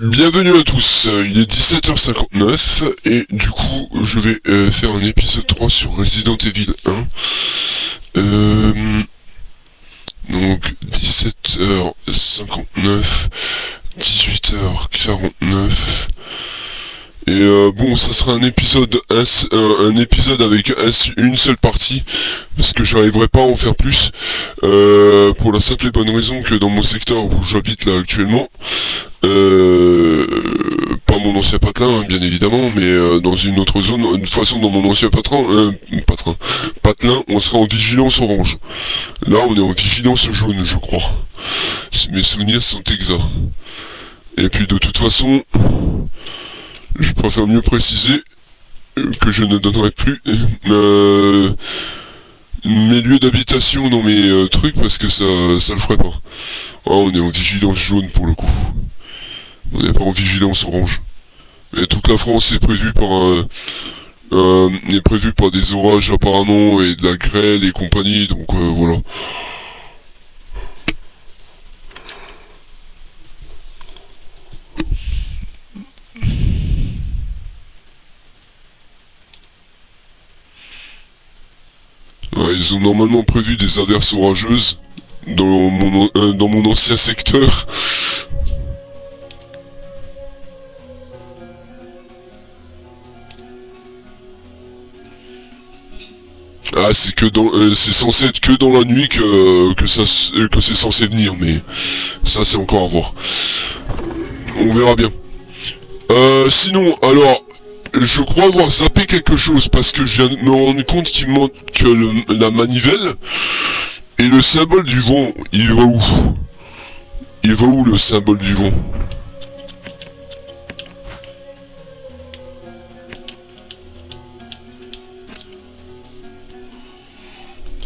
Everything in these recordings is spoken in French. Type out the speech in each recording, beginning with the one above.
Bienvenue à tous, il est 17h59 et du coup je vais faire un épisode 3 sur Resident Evil 1. Donc 17h59, 18h49. Et bon, ça sera un épisode avec une seule partie, parce que j'arriverai pas à en faire plus, pour la simple et bonne raison que dans mon secteur où j'habite là actuellement, pas mon ancien patelin, hein, bien évidemment, mais dans une autre zone, de toute façon dans mon ancien patelin, on sera en vigilance orange. Là, on est en vigilance jaune, je crois. Si mes souvenirs sont exacts. Et puis de toute façon, je préfère mieux préciser que je ne donnerai plus mes lieux d'habitation dans mes trucs parce que ça le ferait pas. Ah, on est en vigilance jaune pour le coup. On n'est pas en vigilance orange. Et toute la France est prévue par des orages apparemment et de la grêle et compagnie, donc voilà. Ouais, ils ont normalement prévu des averses orageuses dans mon ancien secteur. Ah, c'est que c'est censé être que dans la nuit que c'est censé venir, mais ça c'est encore à voir. On verra bien. Sinon, alors, je crois avoir zappé quelque chose parce que je viens de me rendre compte qu'il manque que la manivelle et le symbole du vent. Il va où? Il va où le symbole du vent?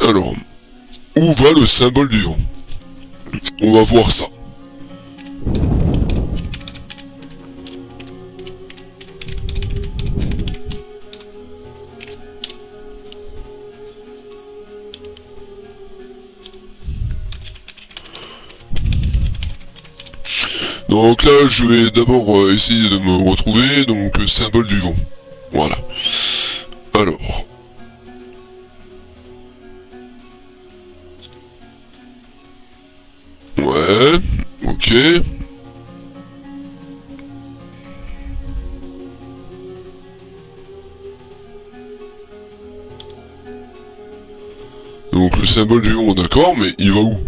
Alors, où va le symbole du vent? On va voir ça. Donc là, je vais d'abord essayer de me retrouver, donc symbole du vent. Voilà. Alors. Ouais, ok. Donc le symbole du vent, d'accord, mais il va où?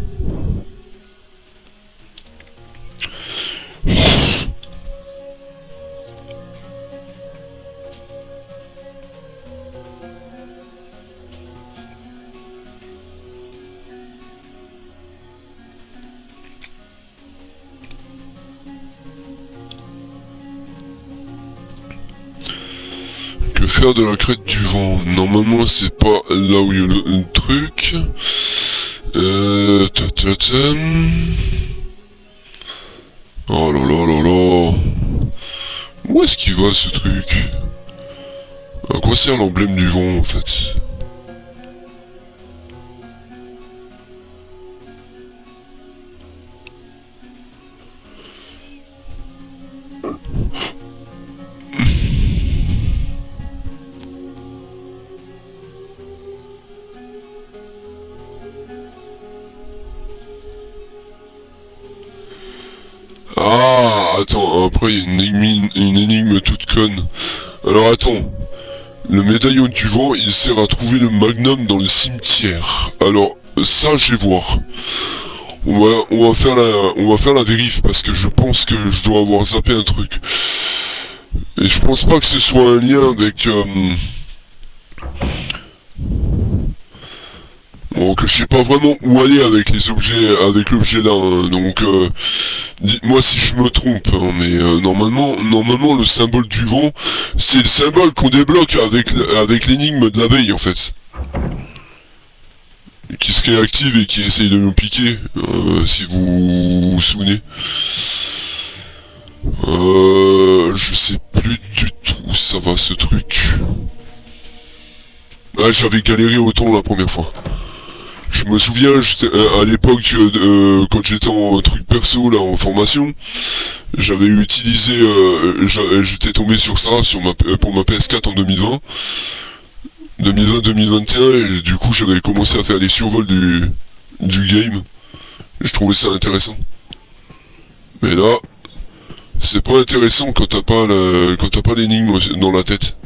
Que faire de la crête du vent? Normalement c'est pas là où il y a le truc. Oh là là là là. Où est-ce qu'il va ce truc? À quoi sert l'emblème du vent en fait? Ah, attends, après il y a une énigme toute conne. Alors attends, le médaillon du vent, il sert à trouver le magnum dans le cimetière. Alors, ça je vais voir. On va faire la vérif parce que je pense que je dois avoir zappé un truc. Et je pense pas que ce soit un lien avec bon, que je sais pas vraiment où aller avec les objets, avec l'objet là, hein. Donc dites-moi si je me trompe, hein, mais normalement le symbole du vent, c'est le symbole qu'on débloque avec l'énigme de l'abeille en fait. Qui se réactive et qui essaye de nous piquer, si vous vous souvenez. Je sais plus du tout où ça va ce truc. Ah, j'avais galéré autant la première fois. Je me souviens, à l'époque, quand j'étais en truc perso, là, en formation, j'avais utilisé, j'étais tombé sur ça, pour ma PS4 en 2020-2021, et du coup, j'avais commencé à faire des survols du game. Je trouvais ça intéressant. Mais là, c'est pas intéressant quand quand t'as pas l'énigme dans la tête.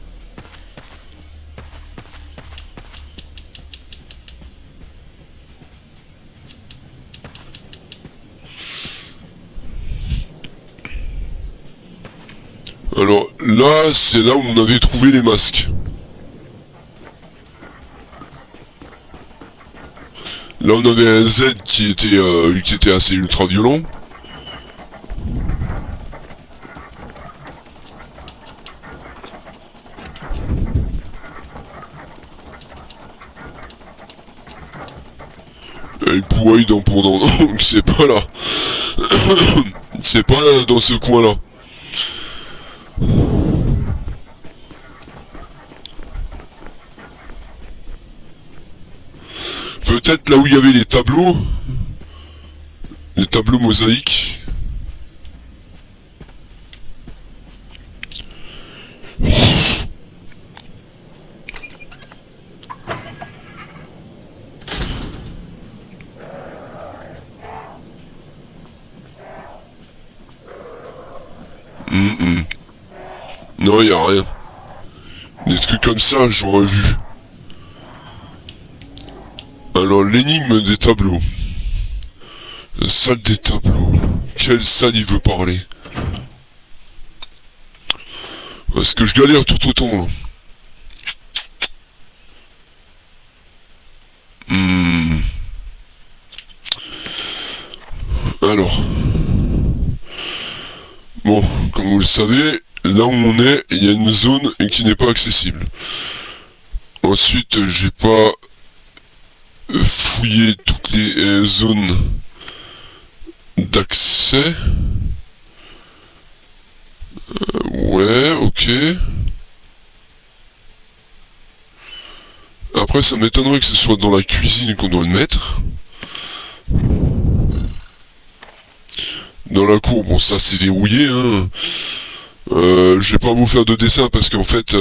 Alors là, c'est là où on avait trouvé les masques. Là, on avait un Z qui était assez ultra violent. Et Pouaille dans pendant, donc c'est pas là. C'est pas dans ce coin-là. Peut-être là où il y avait les tableaux mosaïques. Non, y a rien. Des trucs comme ça, j'aurais vu. Alors, l'énigme des tableaux. La salle des tableaux. Quelle salle il veut parler? Est-ce que je galère tout autant, là? Alors. Bon, comme vous le savez, là où on est, il y a une zone qui n'est pas accessible. Ensuite, j'ai pas fouillé toutes les zones d'accès. Ouais, ok. Après, ça m'étonnerait que ce soit dans la cuisine qu'on doit le mettre. Dans la cour, bon, ça c'est verrouillé, hein. Je vais pas vous faire de dessin parce qu'en fait,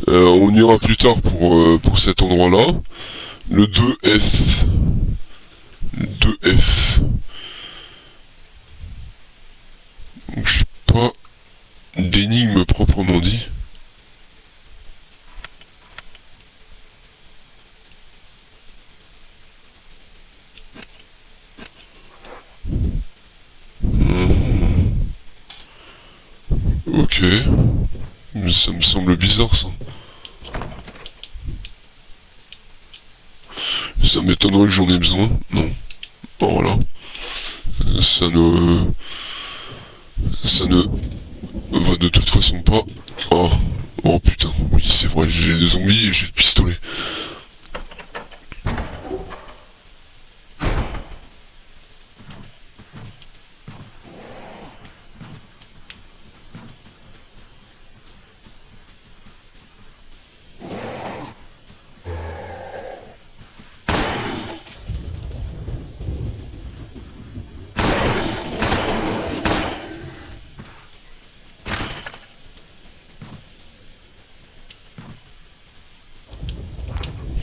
on ira plus tard pour cet endroit-là. Le 2F. Le 2F. Donc, j'ai pas d'énigme proprement dit. Ok. Mais ça me semble bizarre ça. Ça m'étonnerait que j'en ai besoin. Non. Bon, voilà. Ça ne... Ça ne va de toute façon pas. Oh. Oh putain. Oui, c'est vrai, j'ai des zombies et j'ai le pistolet.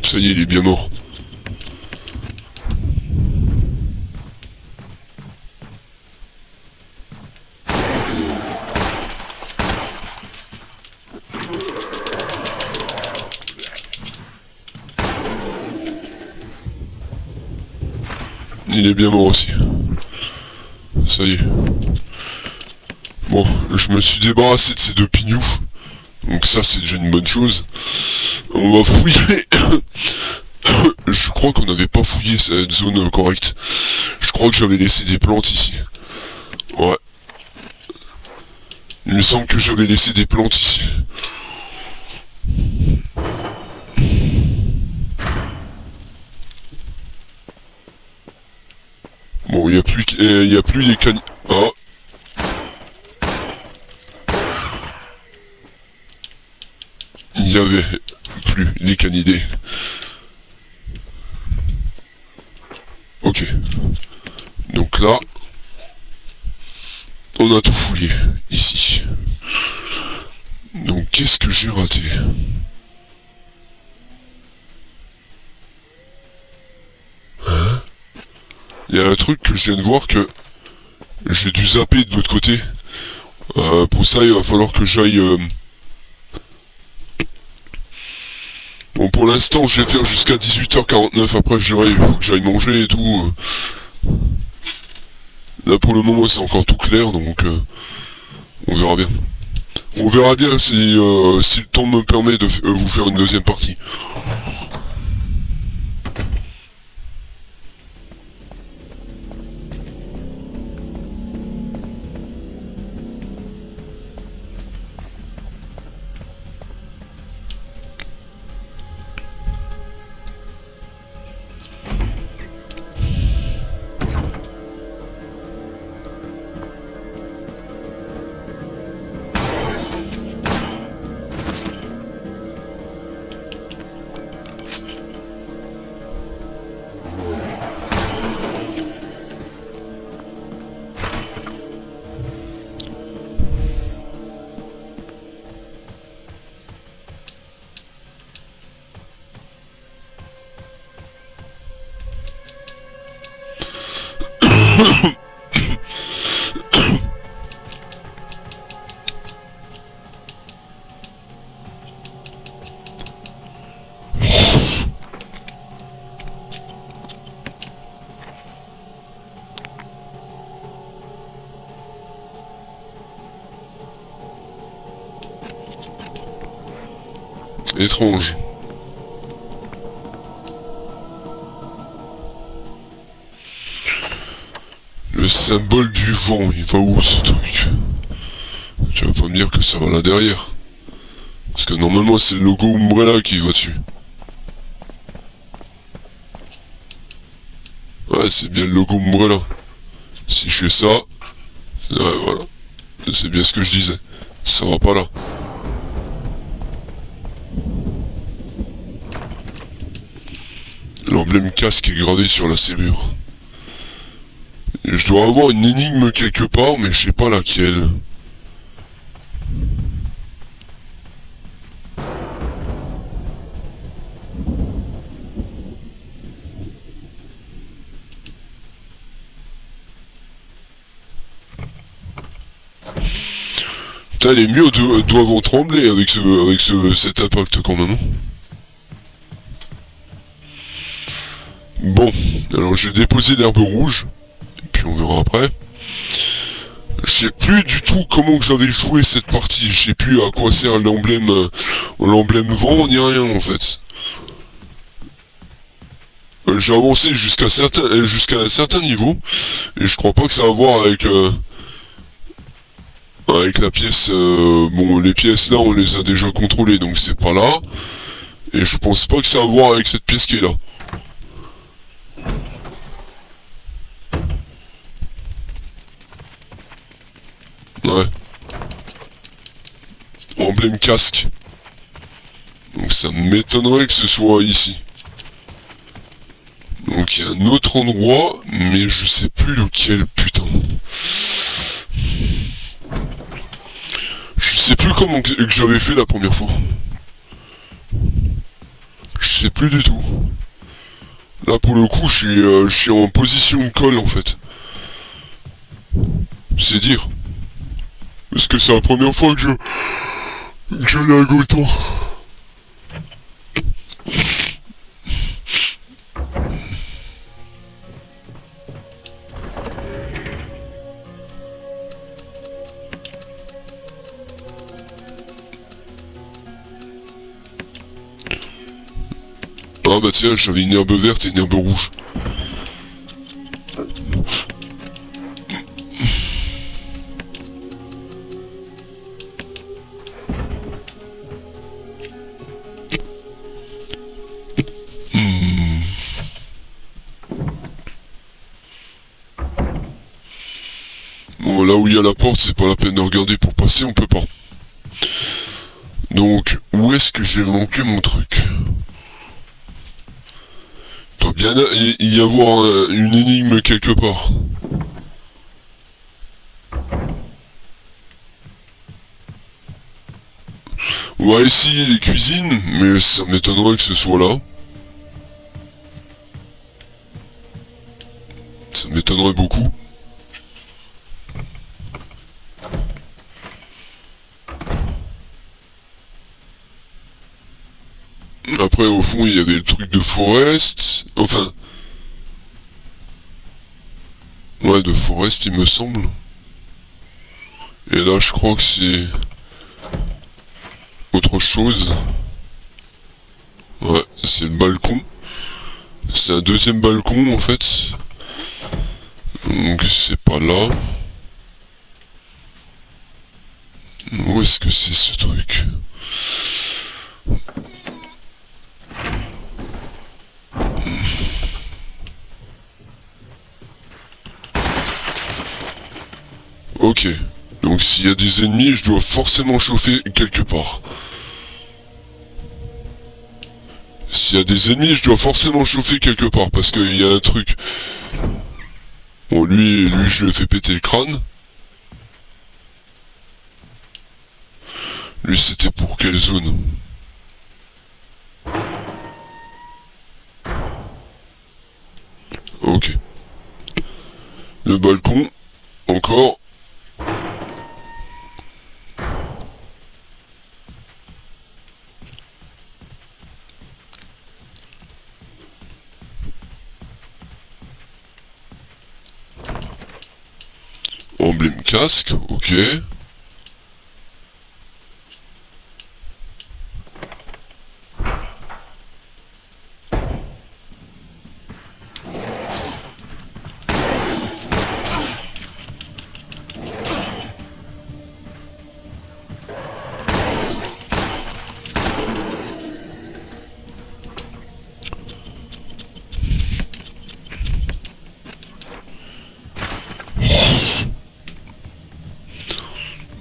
Ça y est, il est bien mort. Il est bien mort aussi. Ça y est. Bon, je me suis débarrassé de ces deux pignoufs. Donc ça, c'est déjà une bonne chose. On va fouiller. Je crois qu'on n'avait pas fouillé cette zone correcte. Je crois que j'avais laissé des plantes ici. Ouais. Il me semble que j'avais laissé des plantes ici. Bon, il y a plus les canines. Ah. Il y avait plus les canidés. Ok. Donc là, on a tout fouillé, ici. Donc qu'est-ce que j'ai raté? Hein? Il y a un truc que je viens de voir que j'ai dû zapper de l'autre côté. Pour ça, il va falloir que j'aille... Bon, pour l'instant, je vais faire jusqu'à 18h49. Après, je dirais, il faut que j'aille manger et tout. Là, pour le moment, c'est encore tout clair, donc on verra bien. On verra bien si le temps me permet de vous faire une deuxième partie. Étrange. Le symbole du vent, il va où ce truc? Tu vas pas me dire que ça va là derrière. Parce que normalement c'est le logo Umbrella qui va dessus. Ouais, c'est bien le logo Umbrella. Si je fais ça... Ouais, voilà. C'est bien ce que je disais. Ça va pas là. L'emblème casque est gravé sur la serrure. Et je dois avoir une énigme quelque part, mais je sais pas laquelle. Putain, les murs doivent en trembler avec cet impact quand même. Bon, alors j'ai déposé l'herbe rouge, et puis on verra après. Je sais plus du tout comment que j'avais joué cette partie, je sais plus à quoi sert l'emblème vent ni rien en fait. J'ai avancé jusqu'à un certain niveau, et je crois pas que ça a à voir avec la pièce, bon les pièces là on les a déjà contrôlées donc c'est pas là, et je pense pas que ça a à voir avec cette pièce qui est là. Ouais. Emblème casque. Donc ça m'étonnerait que ce soit ici. Donc il y a un autre endroit, mais je sais plus lequel, putain. Je sais plus comment que j'avais fait la première fois. Je sais plus du tout. Là pour le coup je suis en position colle en fait. C'est dire. Parce que c'est la première fois que je lag autant. Ah bah tiens, j'avais une herbe verte et une herbe rouge. Bon, là où il y a la porte, c'est pas la peine de regarder pour passer, on peut pas. Donc, où est-ce que j'ai manqué mon truc? Putain, doit bien y avoir une énigme quelque part. On va essayer les cuisines, mais ça m'étonnerait que ce soit là. Ça m'étonnerait beaucoup. Après, au fond, il y a des trucs de Forest. Enfin... Ouais, de Forest, il me semble. Et là, je crois que c'est... autre chose. Ouais, c'est le balcon. C'est un deuxième balcon, en fait. Donc, c'est pas là. Où est-ce que c'est, ce truc? Ok. Donc s'il y a des ennemis, je dois forcément chauffer quelque part. S'il y a des ennemis, je dois forcément chauffer quelque part, parce qu'il y a un truc. Bon, lui, je lui ai fait péter le crâne. Lui, c'était pour quelle zone? Ok. Le balcon, encore. Emblème casque, ok.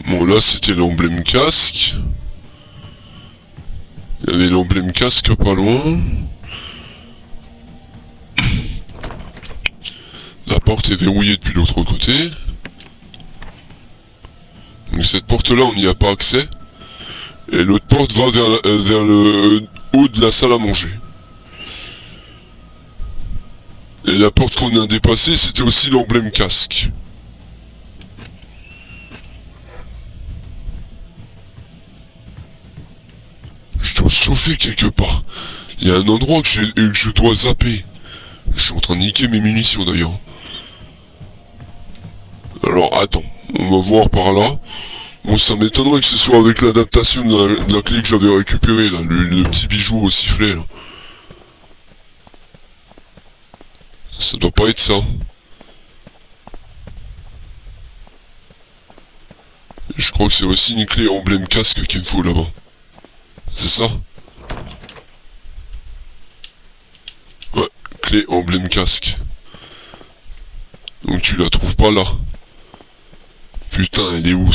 Bon, là, c'était l'emblème casque. Il y avait l'emblème casque pas loin. La porte est verrouillée depuis l'autre côté. Donc cette porte-là, on n'y a pas accès. Et l'autre porte va vers le haut de la salle à manger. Et la porte qu'on a dépassée, c'était aussi l'emblème casque. Je dois chauffer quelque part. Il y a un endroit que je dois zapper. Je suis en train de niquer mes munitions d'ailleurs. Alors attends, on va voir par là. Bon, ça m'étonnerait que ce soit avec l'adaptation de la clé que j'avais récupérée là, le petit bijou au sifflet là. Ça doit pas être ça. Je crois que c'est aussi une clé emblème casque qu'il me faut là-bas. C'est ça? Ouais, clé emblème casque. Donc tu la trouves pas là. Putain, elle est où?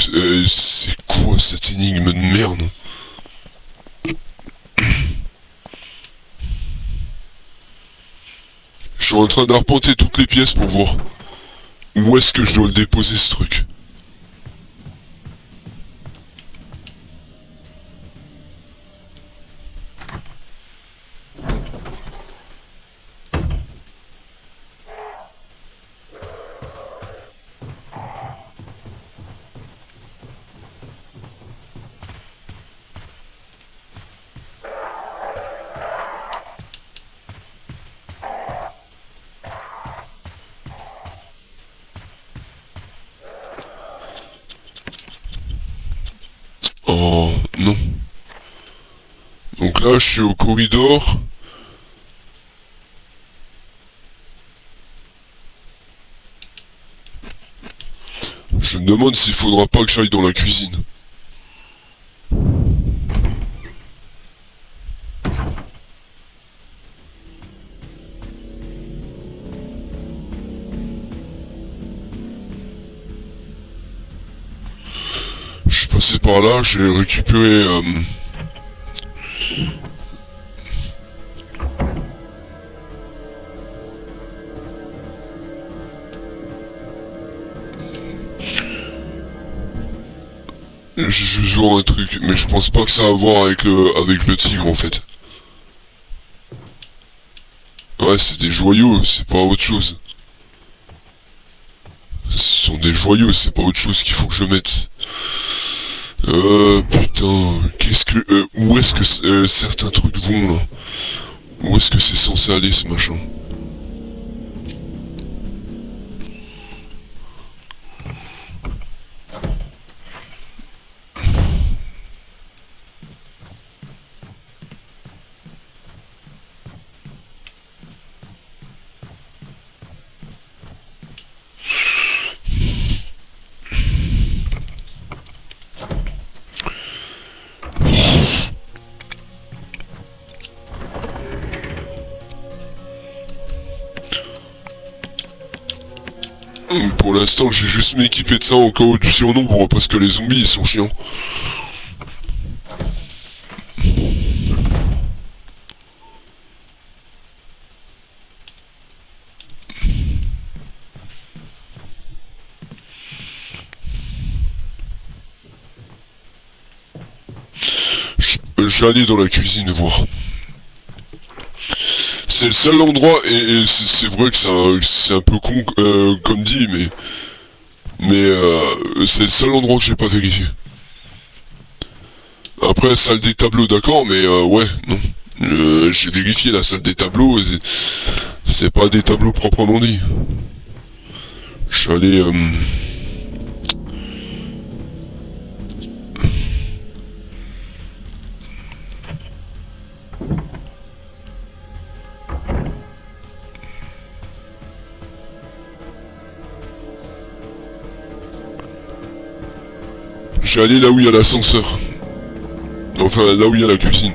C'est quoi cette énigme de merde? Je suis en train d'arpenter toutes les pièces pour voir où est-ce que je dois le déposer ce truc. Oh non. Donc là je suis au corridor. Je me demande s'il faudra pas que j'aille dans la cuisine. Je suis passé par là, j'ai récupéré... J'ai juste vu un truc, mais je pense pas que ça a à voir avec le tigre en fait. Ouais, c'est des joyaux, c'est pas autre chose. Ce sont des joyaux, c'est pas autre chose qu'il faut que je mette. Putain, où est-ce que certains trucs vont là? Où est-ce que c'est censé aller ce machin? Pour l'instant, j'ai juste m'équipé de ça en cas où du surnombre parce que les zombies ils sont chiants. J'allais dans la cuisine voir. C'est le seul endroit, et c'est vrai que c'est un peu con comme dit, mais c'est le seul endroit que j'ai pas vérifié. Après, salle des tableaux, d'accord, mais ouais, non. J'ai vérifié la salle des tableaux, et c'est pas des tableaux proprement dit. Je suis allé... J'ai allé là où il y a l'ascenseur. Enfin, là où il y a la cuisine.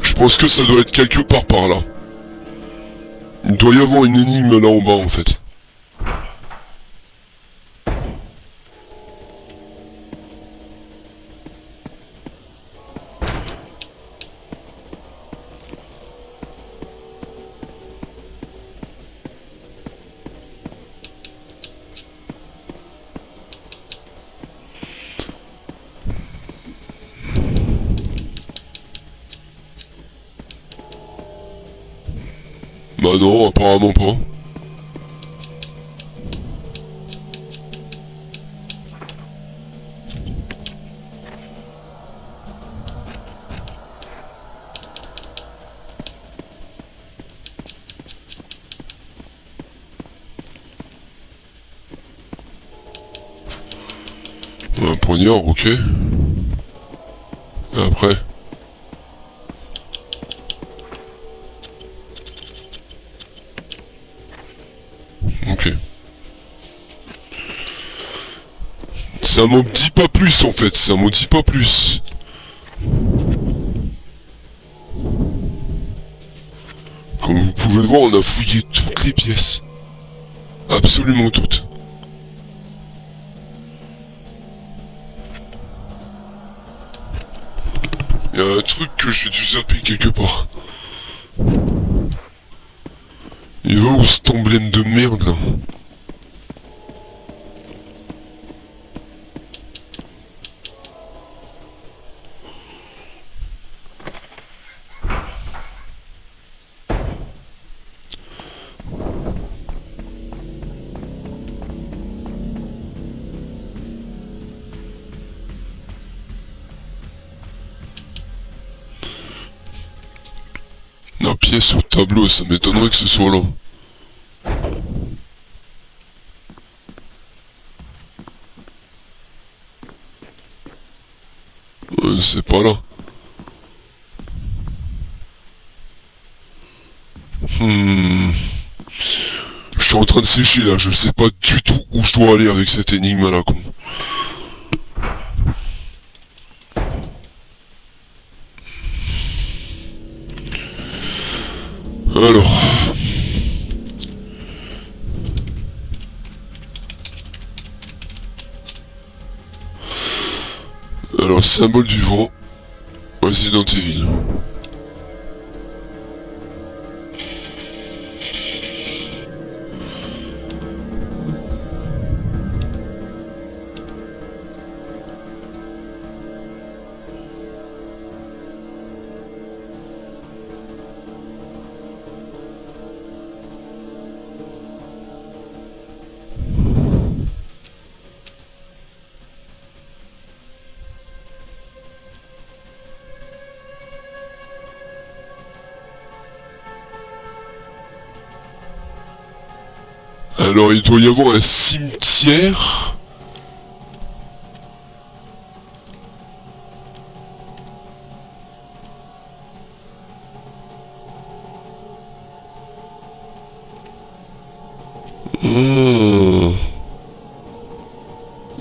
Je pense que ça doit être quelque part par là. Il doit y avoir une énigme là en bas, en fait. Bah non, apparemment pas. Un poignard, ok. Et après... Ok. Ça m'en dit pas plus en fait, ça m'en dit pas plus. Comme vous pouvez le voir, on a fouillé toutes les pièces. Absolument toutes. Il y a un truc que j'ai dû zapper quelque part. Il va où cet emblème de merde là? La pièce sur le tableau, ça m'étonnerait que ce soit là. C'est pas là. Je suis en train de sécher là, je sais pas du tout où je dois aller avec cette énigme à la con. Alors... Alors, symbole du vent, Resident Evil. Alors il doit y avoir un cimetière.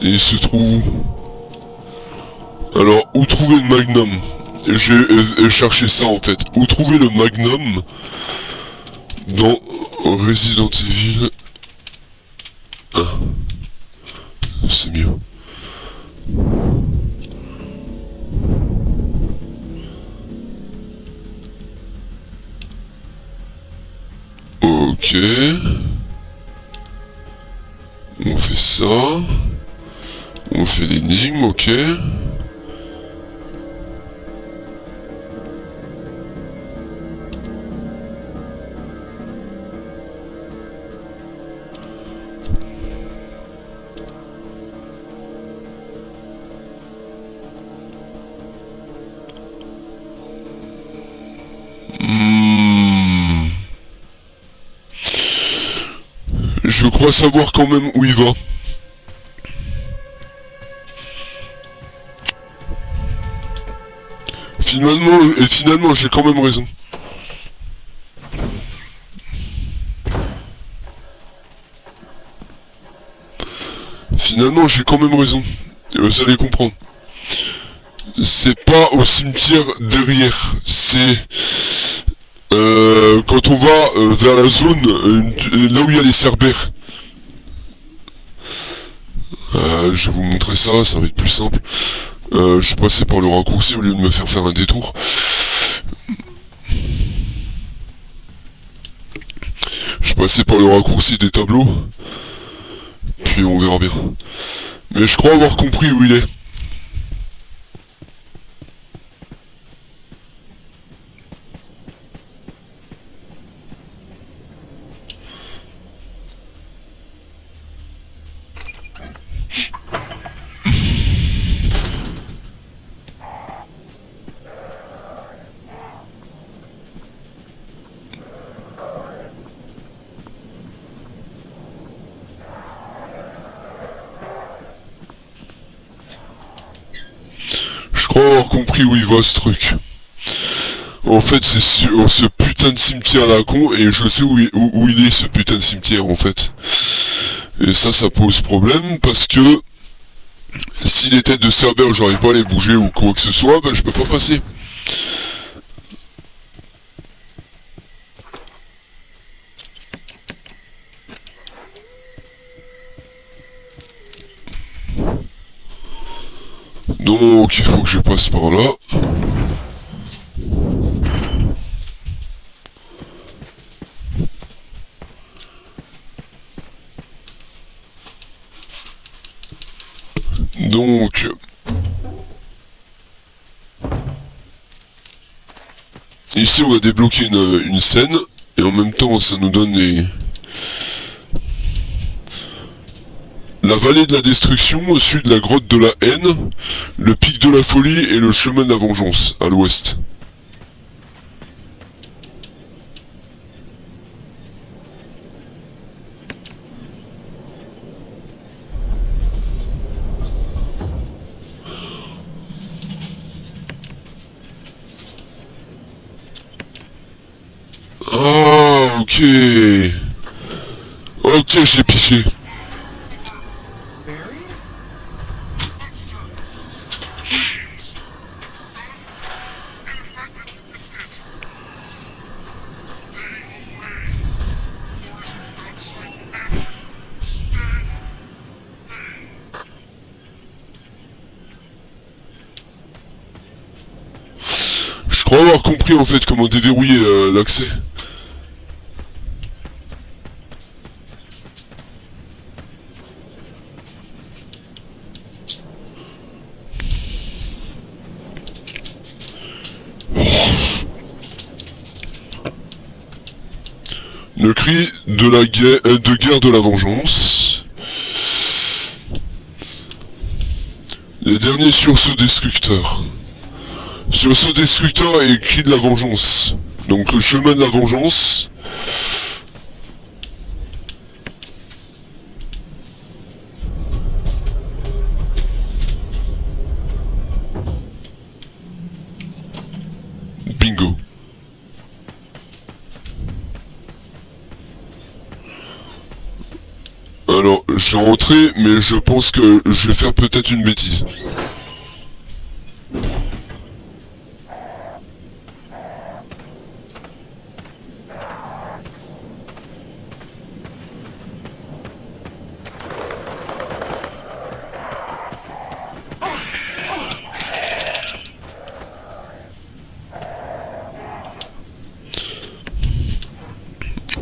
Et il se trouve où? Alors, où trouver le magnum? J'ai cherché ça en fait. Où trouver le magnum dans Resident Evil 1? C'est mieux. Ok. On fait ça. On fait l'énigme, ok. Je crois savoir quand même où il va. Finalement, j'ai quand même raison. Finalement, j'ai quand même raison. Vous allez comprendre. C'est pas au cimetière derrière, c'est quand on va vers la zone là où il y a les cerbères. Je vais vous montrer ça, ça va être plus simple. Je suis passé par le raccourci au lieu de me faire un détour. Je suis passé par le raccourci des tableaux. Puis on verra bien. Mais je crois avoir compris où il est. Je crois avoir compris où il va ce truc. En fait, c'est sur ce putain de cimetière là con, et je sais où il est ce putain de cimetière en fait. Et ça pose problème parce que si les têtes de cerbère j'arrive pas à les bouger ou quoi que ce soit, ben je peux pas passer. Donc il faut que je passe par là. Donc ici on va débloquer une scène et en même temps ça nous donne la vallée de la destruction au sud, la grotte de la haine, le pic de la folie et le chemin de la vengeance à l'ouest. Ah, ok. Ok, j'ai piché. Je crois avoir compris en fait comment déverrouiller l'accès. Le cri de la guerre de la vengeance. Les derniers sursauts destructeurs. Sursaut destructeur et cri de la vengeance. Donc le chemin de la vengeance. Alors, je vais rentrer, mais je pense que je vais faire peut-être une bêtise.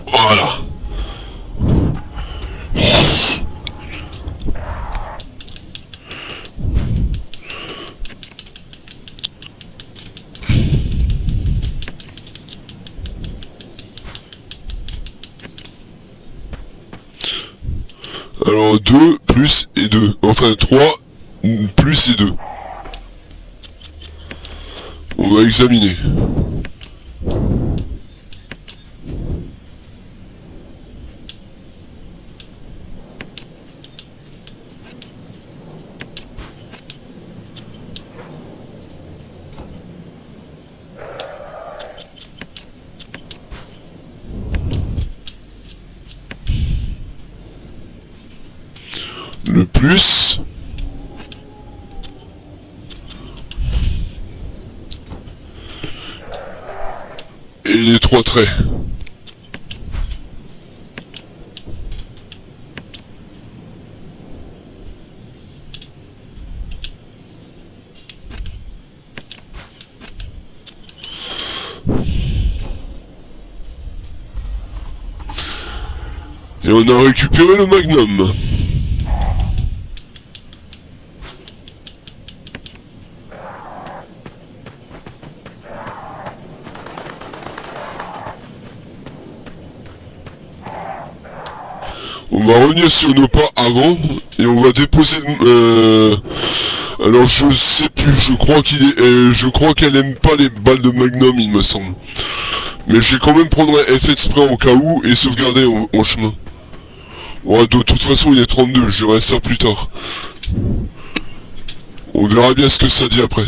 Voilà. Alors 2 plus et 2. Enfin 3 plus et 2. On va examiner. Le plus. Et les 3 traits. Et on a récupéré le magnum. On va revenir sur nos pas avant et on va déposer. Alors je sais plus. Je crois je crois qu'elle aime pas les balles de Magnum, il me semble. Mais je vais quand même prendre un effet de spray en cas où et sauvegarder en chemin. Ouais, de toute façon il est 32. Je verrai ça plus tard. On verra bien ce que ça dit après.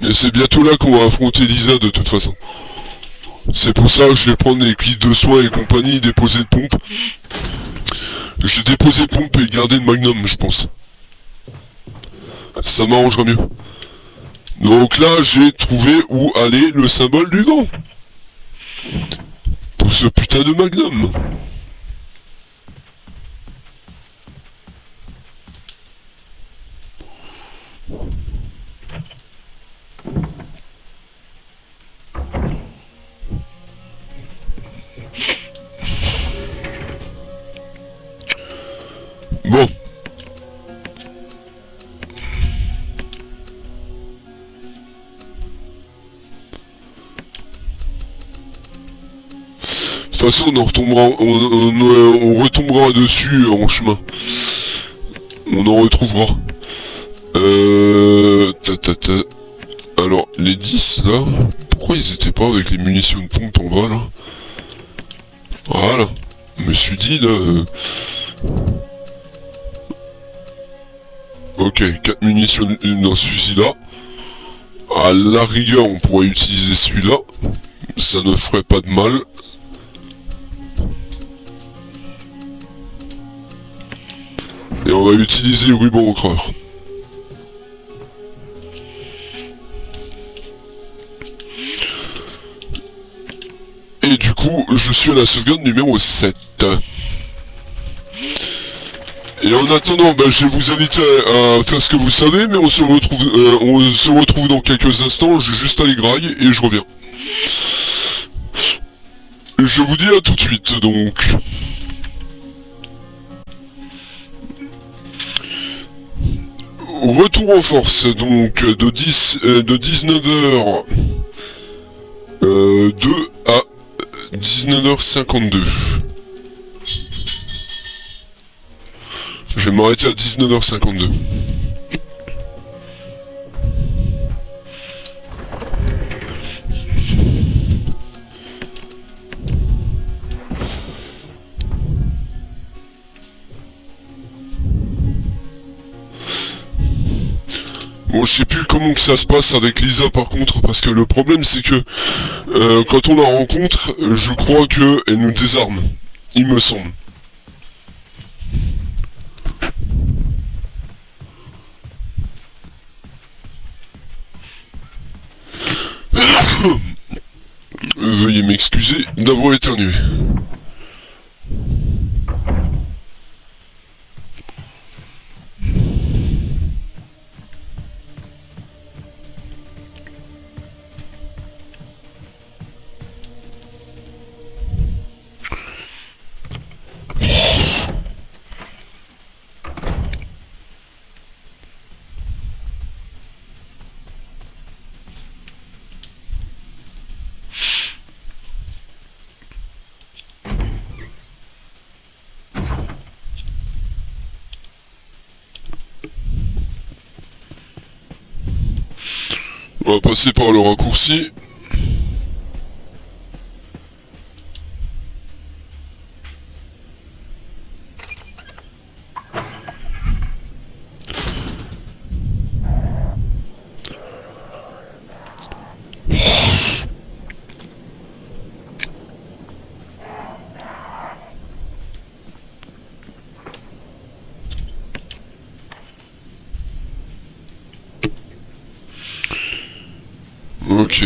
Et c'est bientôt là qu'on va affronter Lisa de toute façon. C'est pour ça que je vais prendre les kits de soins et compagnie, déposer le pompe. Je vais déposer le pompe et garder le magnum, je pense. Ça m'arrangera mieux. Donc là, j'ai trouvé où aller le symbole du gant. Pour ce putain de magnum. Bon. De toute façon, on retombera dessus en chemin. On en retrouvera. Alors, les 10 là, pourquoi ils étaient pas avec les munitions de pompe en bas là? Voilà. Je me suis dit là. Ok, 4 munitions dans ce fusil là. À la rigueur, on pourrait utiliser celui-là. Ça ne ferait pas de mal. Et on va utiliser le ruban encreur. Et du coup, je suis à la sauvegarde numéro 7. Et en attendant, je vais vous inviter à faire ce que vous savez, mais on se retrouve dans quelques instants. Je vais juste aller graille et je reviens. Je vous dis à tout de suite, donc. Retour en force, donc de 19h 2 à 19h52. Je vais m'arrêter à 19h52. Bon, je sais plus comment que ça se passe avec Lisa par contre, parce que le problème c'est que quand on la rencontre, je crois que elle nous désarme. Il me semble. Veuillez m'excuser d'avoir éternué. On va passer par le raccourci. Ok.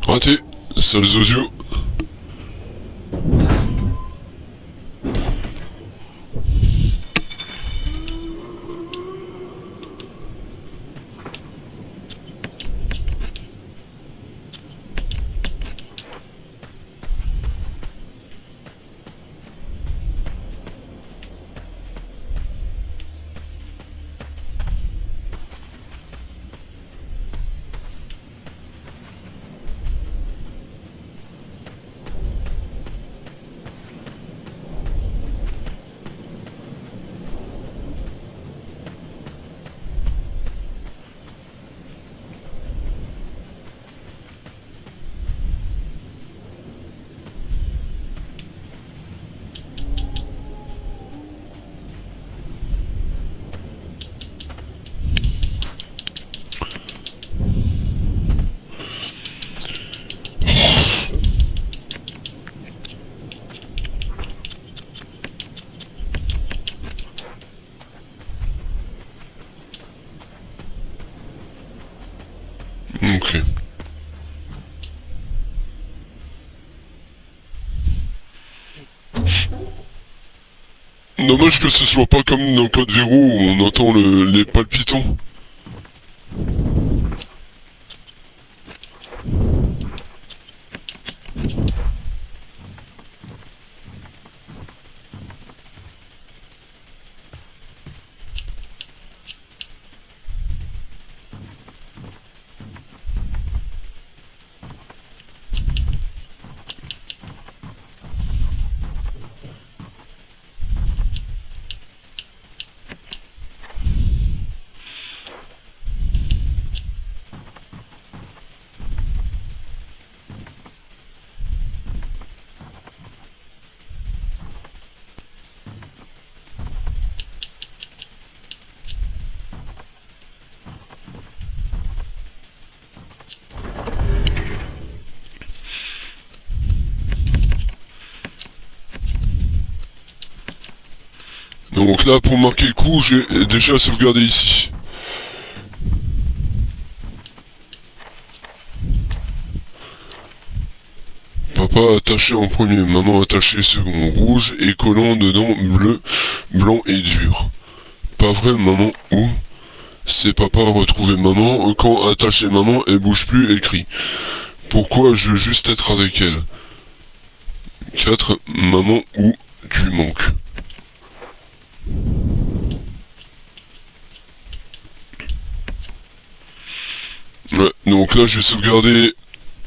Raté. Sales audio. Ok. Dommage que ce soit pas comme dans Code Zero où on entend les palpitants. Donc là, pour marquer le coup, j'ai déjà sauvegardé ici. Papa attaché en premier, maman attachée second, rouge et collant dedans, bleu, blanc et dur. Pas vrai, maman, où? C'est papa retrouver maman, quand attacher maman, elle bouge plus, elle crie. Pourquoi je veux juste être avec elle? 4. Maman, où tu manques? Ouais, donc là je vais sauvegarder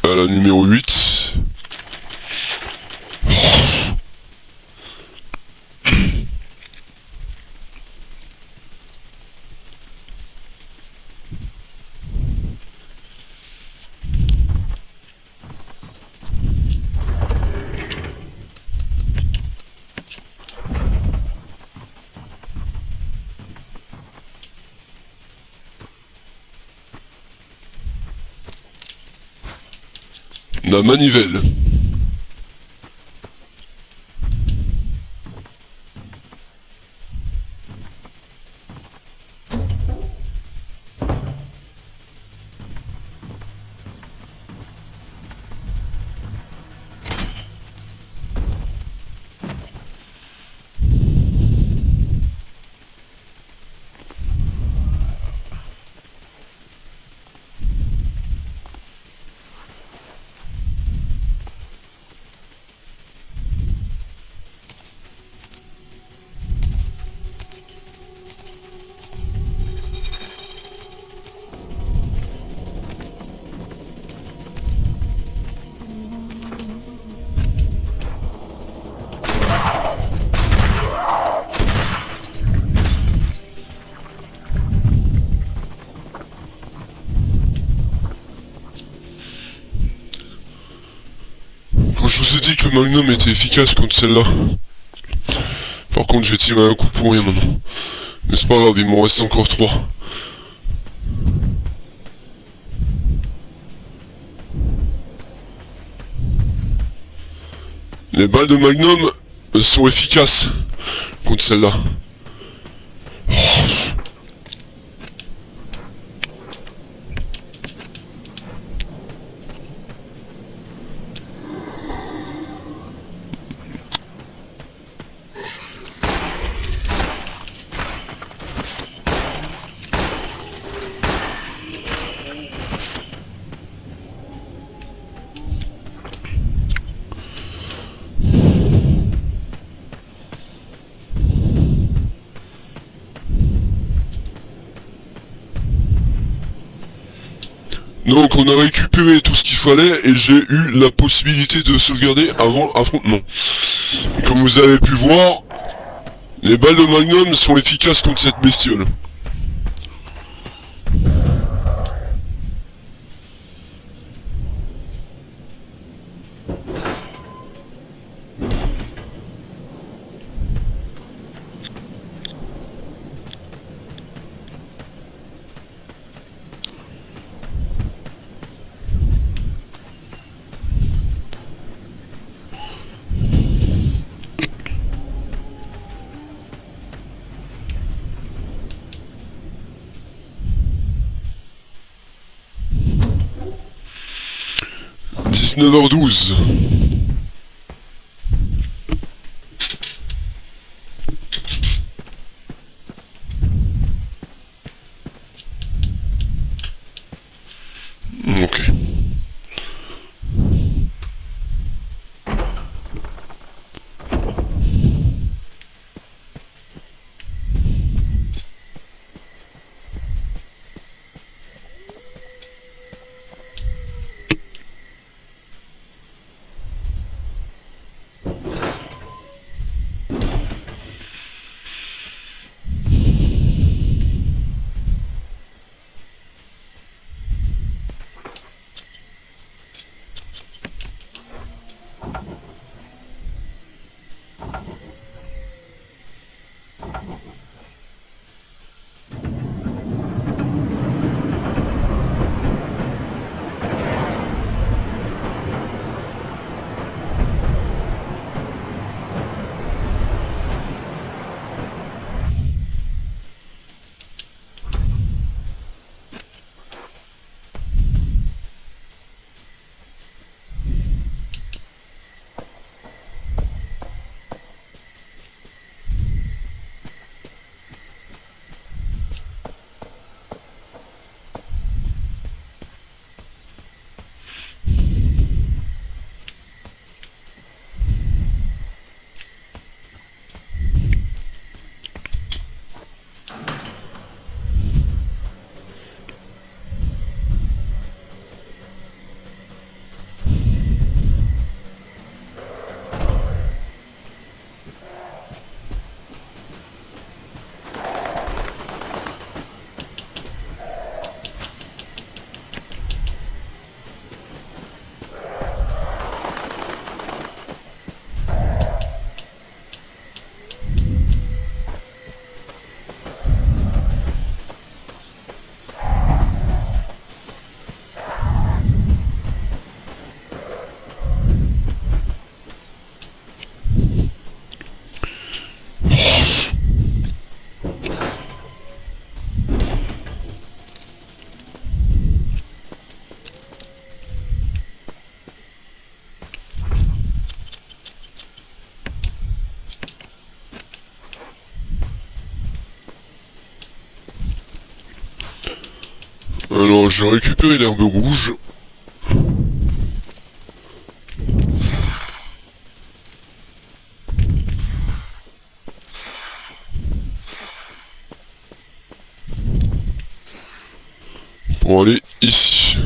à la numéro 8. La manivelle. Quand je vous ai dit que Magnum était efficace contre celle-là. Par contre j'ai tiré un coup pour rien maintenant. Mais c'est pas grave, il m'en reste encore 3. Les balles de Magnum sont efficaces contre celle-là. Donc on a récupéré tout ce qu'il fallait et j'ai eu la possibilité de sauvegarder avant l'affrontement. Comme vous avez pu voir, les balles de Magnum sont efficaces contre cette bestiole. « 19h12. Ok. Alors, j'ai récupéré l'herbe rouge. Pour aller ici.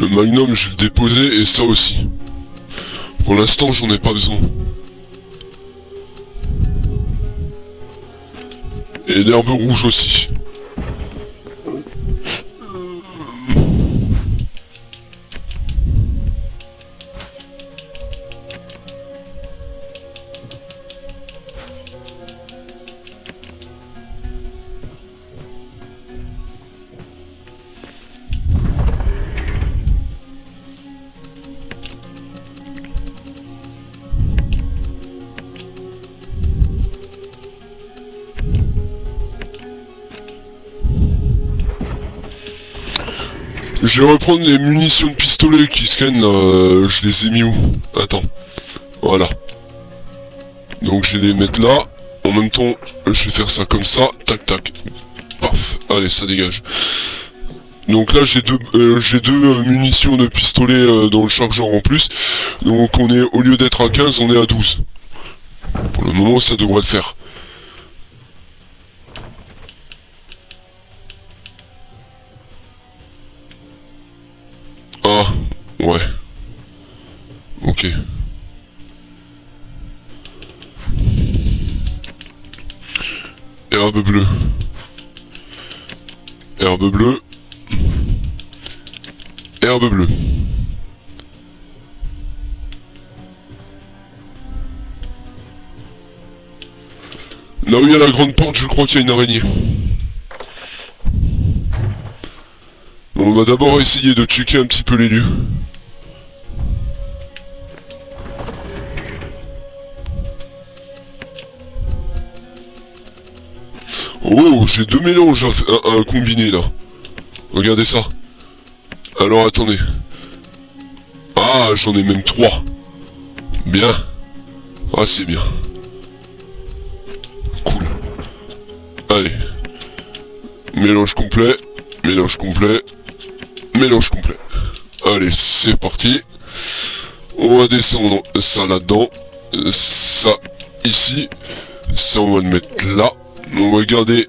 Le magnum, je vais le déposer et ça aussi. Pour l'instant, j'en ai pas besoin. Et l'herbe rouge aussi. Je vais reprendre les munitions de pistolet qui scannent là, je les ai mis où? Attends. Voilà. Donc je vais les mettre là. En même temps, je vais faire ça comme ça. Tac tac. Paf. Allez, ça dégage. Donc là j'ai deux munitions de pistolet dans le chargeur en plus. Donc on est, au lieu d'être à 15, on est à 12. Pour le moment ça devrait le faire. Ah, ouais. Ok. Herbe bleue. Herbe bleue. Herbe bleue. Là où il y a la grande porte, je crois qu'il y a une araignée. On va d'abord essayer de checker un petit peu les lieux. Oh, j'ai deux mélanges à combiner là. Regardez ça. Alors attendez. Ah, j'en ai même trois. Bien. Ah, c'est bien. Cool. Allez. Mélange complet. Mélange complet. Mélange complet. Allez, c'est parti. On va descendre ça là-dedans. Ça ici. Ça, on va le mettre là. On va garder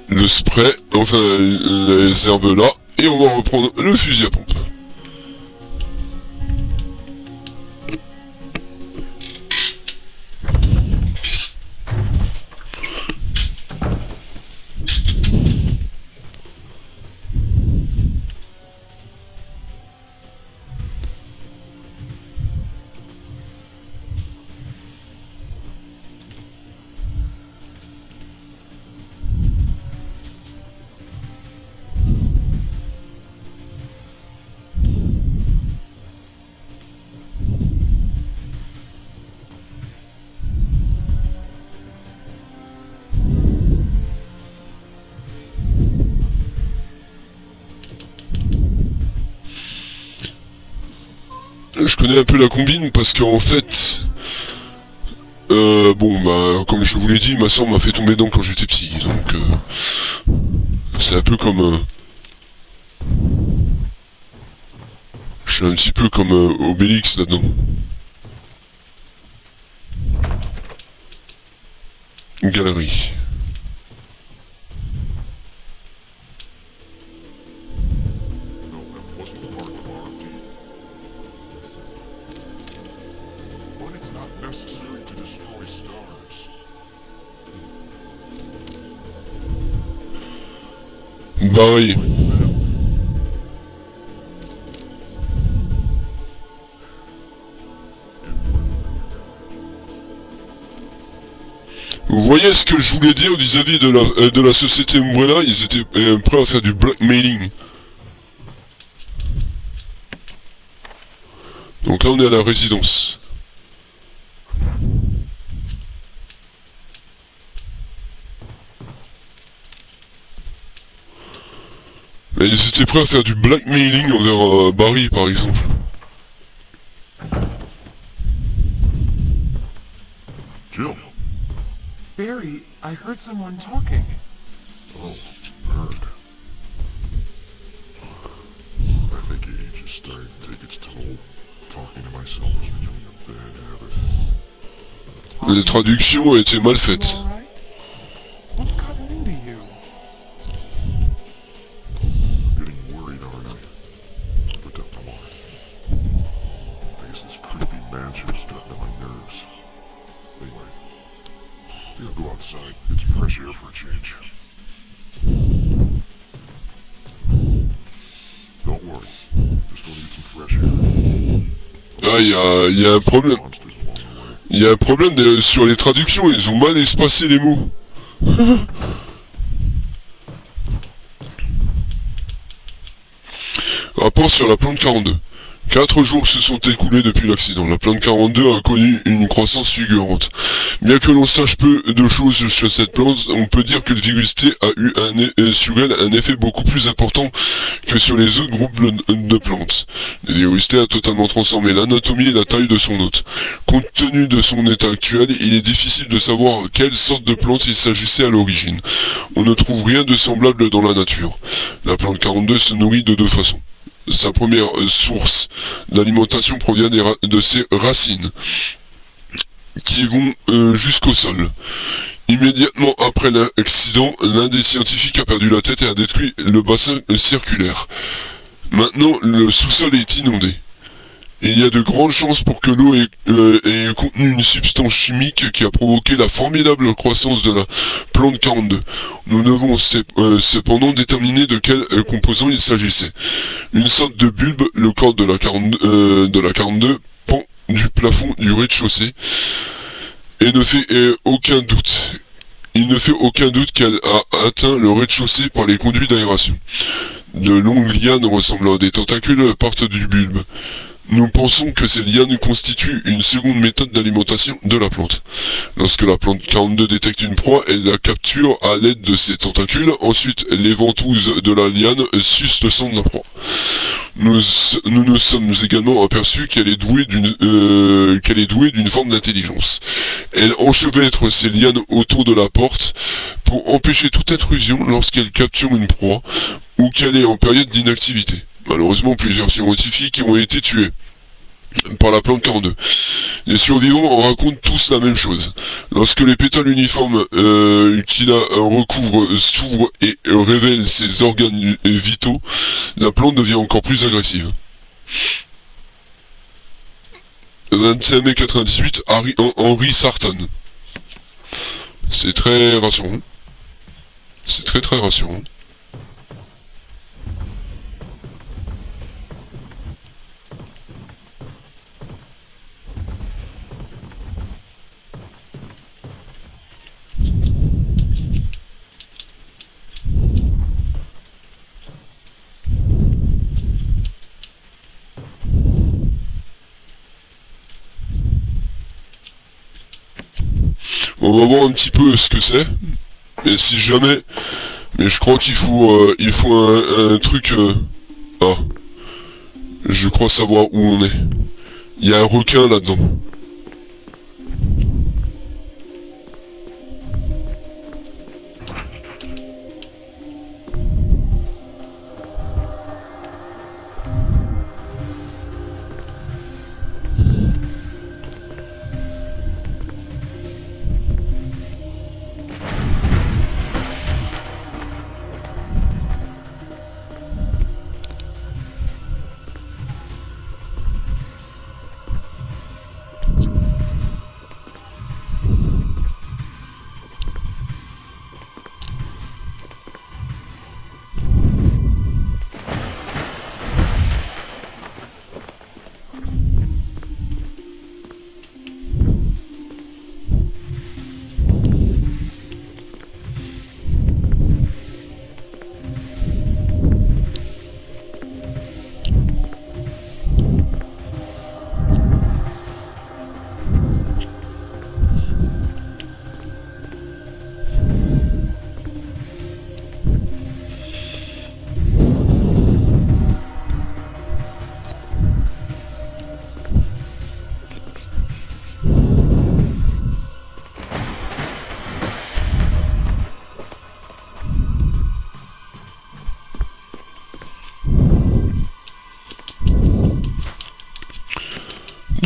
le spray, enfin les herbes là, et on va reprendre le fusil à pompe. Je connais un peu la combine parce qu'en fait, bon bah comme je vous l'ai dit, ma soeur m'a fait tomber dedans quand j'étais petit, donc c'est un peu comme, je suis un petit peu comme Obélix là-dedans. Galerie. Barry. Vous voyez ce que je voulais dire vis-à-vis de la société Umbrella, ils étaient prêts à faire du blackmailing. Donc là on est à la résidence. Mais ils étaient prêts à faire du blackmailing envers Barry par exemple. Jill. Barry, I heard someone talking. Oh, heard. I think age is starting to take its toll. Talking to myself is becoming a bad habit. Les traductions étaient mal faites. You all right? What's gotten into you? Getting worried, aren't I? But don't worry. I guess this creepy mansion's gotten to my nerves. Anyway, I think I'll go outside, get some fresh air for a change. Don't worry, just gonna get some fresh air. Ah, il y a un problème. Monsters along the way. Il y a un problème sur les traductions, ils ont mal espacé les mots. Rapport sur la plante 42. 4 jours se sont écoulés depuis l'accident. La plante 42 a connu une croissance fulgurante. Bien que l'on sache peu de choses sur cette plante, on peut dire que le virus T a eu sur elle un effet beaucoup plus important que sur les autres groupes de plantes. Le virus T a totalement transformé l'anatomie et la taille de son hôte. Compte tenu de son état actuel, il est difficile de savoir quelle sorte de plante il s'agissait à l'origine. On ne trouve rien de semblable dans la nature. La plante 42 se nourrit de deux façons. Sa première source d'alimentation provient de ses racines, qui vont jusqu'au sol. Immédiatement après l'accident, l'un des scientifiques a perdu la tête et a détruit le bassin circulaire. Maintenant, le sous-sol est inondé. Il y a de grandes chances pour que l'eau ait contenu une substance chimique qui a provoqué la formidable croissance de la plante 42. Nous devons cependant déterminer de quel composant il s'agissait. Une sorte de bulbe, le corps de la 42 pend du plafond du rez-de-chaussée et ne fait aucun doute. Il ne fait aucun doute qu'elle a atteint le rez-de-chaussée par les conduits d'aération. De longues lianes ressemblant à des tentacules partent du bulbe. Nous pensons que ces lianes constituent une seconde méthode d'alimentation de la plante. Lorsque la plante 42 détecte une proie, elle la capture à l'aide de ses tentacules. Ensuite, les ventouses de la liane sucent le sang de la proie. Nous nous sommes également aperçus qu'elle est douée d'une forme d'intelligence. Elle enchevêtre ses lianes autour de la porte pour empêcher toute intrusion lorsqu'elle capture une proie ou qu'elle est en période d'inactivité. Malheureusement, plusieurs scientifiques ont été tués par la plante 42. Les survivants racontent tous la même chose. Lorsque les pétales uniformes qui la recouvrent s'ouvrent et révèlent ses organes vitaux, la plante devient encore plus agressive. 25 mai 98, Henry Sarton. C'est très rassurant. C'est très rassurant. On va voir un petit peu ce que c'est. Et si jamais... Mais je crois qu'il faut, un truc... Ah. Je crois savoir où on est. Il y a un requin là-dedans.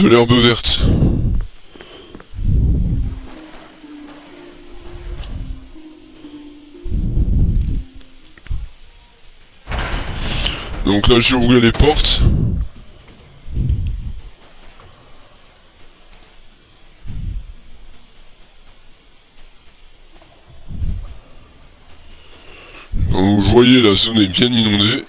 de l'herbe verte. Donc là, j'ai ouvert les portes. Comme vous voyez, la zone est bien inondée.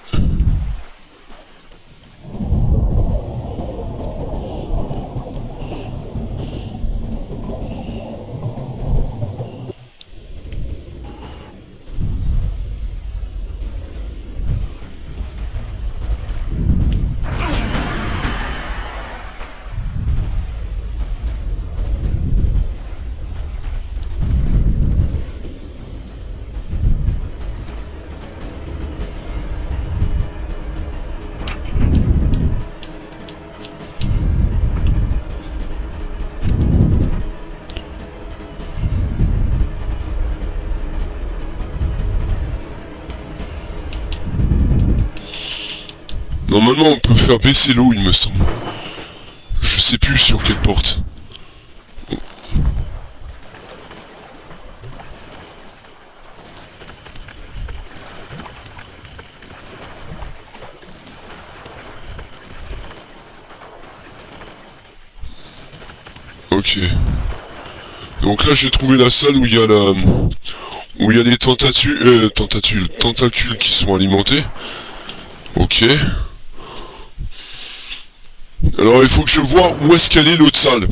Normalement, on peut faire baisser l'eau, il me semble. Je sais plus sur quelle porte. Ok. Donc là, j'ai trouvé la salle où il y a la... où il y a les tentacules qui sont alimentés. Ok. Alors il faut que je vois où est-ce qu'elle est l'autre salle.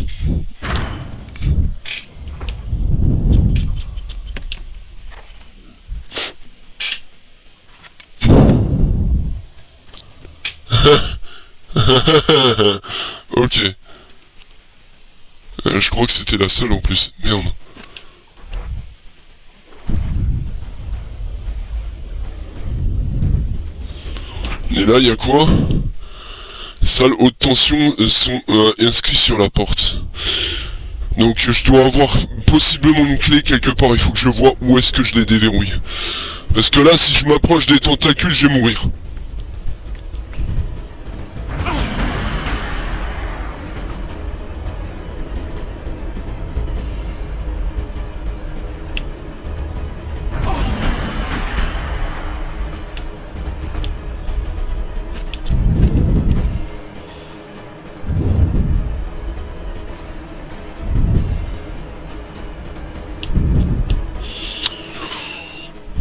Ok. Je crois que c'était la seule en plus. Merde. Et là, il y a quoi? Salle haute tension sont inscrits sur la porte. Donc je dois avoir possiblement une clé quelque part. Il faut que je vois où est-ce que je les déverrouille. Parce que là, si je m'approche des tentacules, je vais mourir.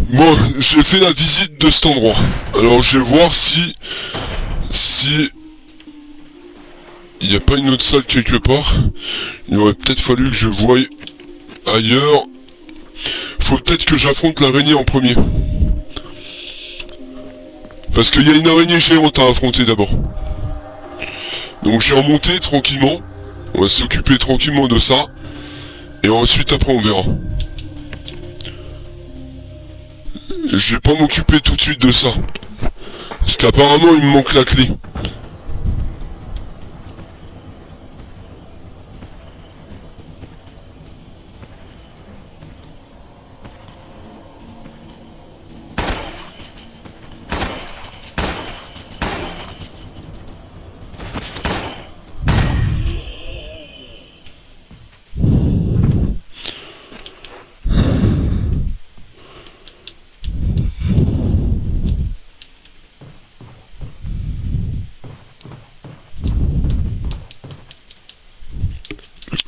Bon, j'ai fait la visite de cet endroit. Alors je vais voir si... il n'y a pas une autre salle quelque part. Il aurait peut-être fallu que je voie ailleurs. Faut peut-être que j'affronte l'araignée en premier. Parce qu'il y a une araignée géante à affronter d'abord. Donc je vais remonter tranquillement. On va s'occuper tranquillement de ça. Et ensuite après on verra. Je vais pas m'occuper tout de suite de ça. Parce qu'apparemment il me manque la clé.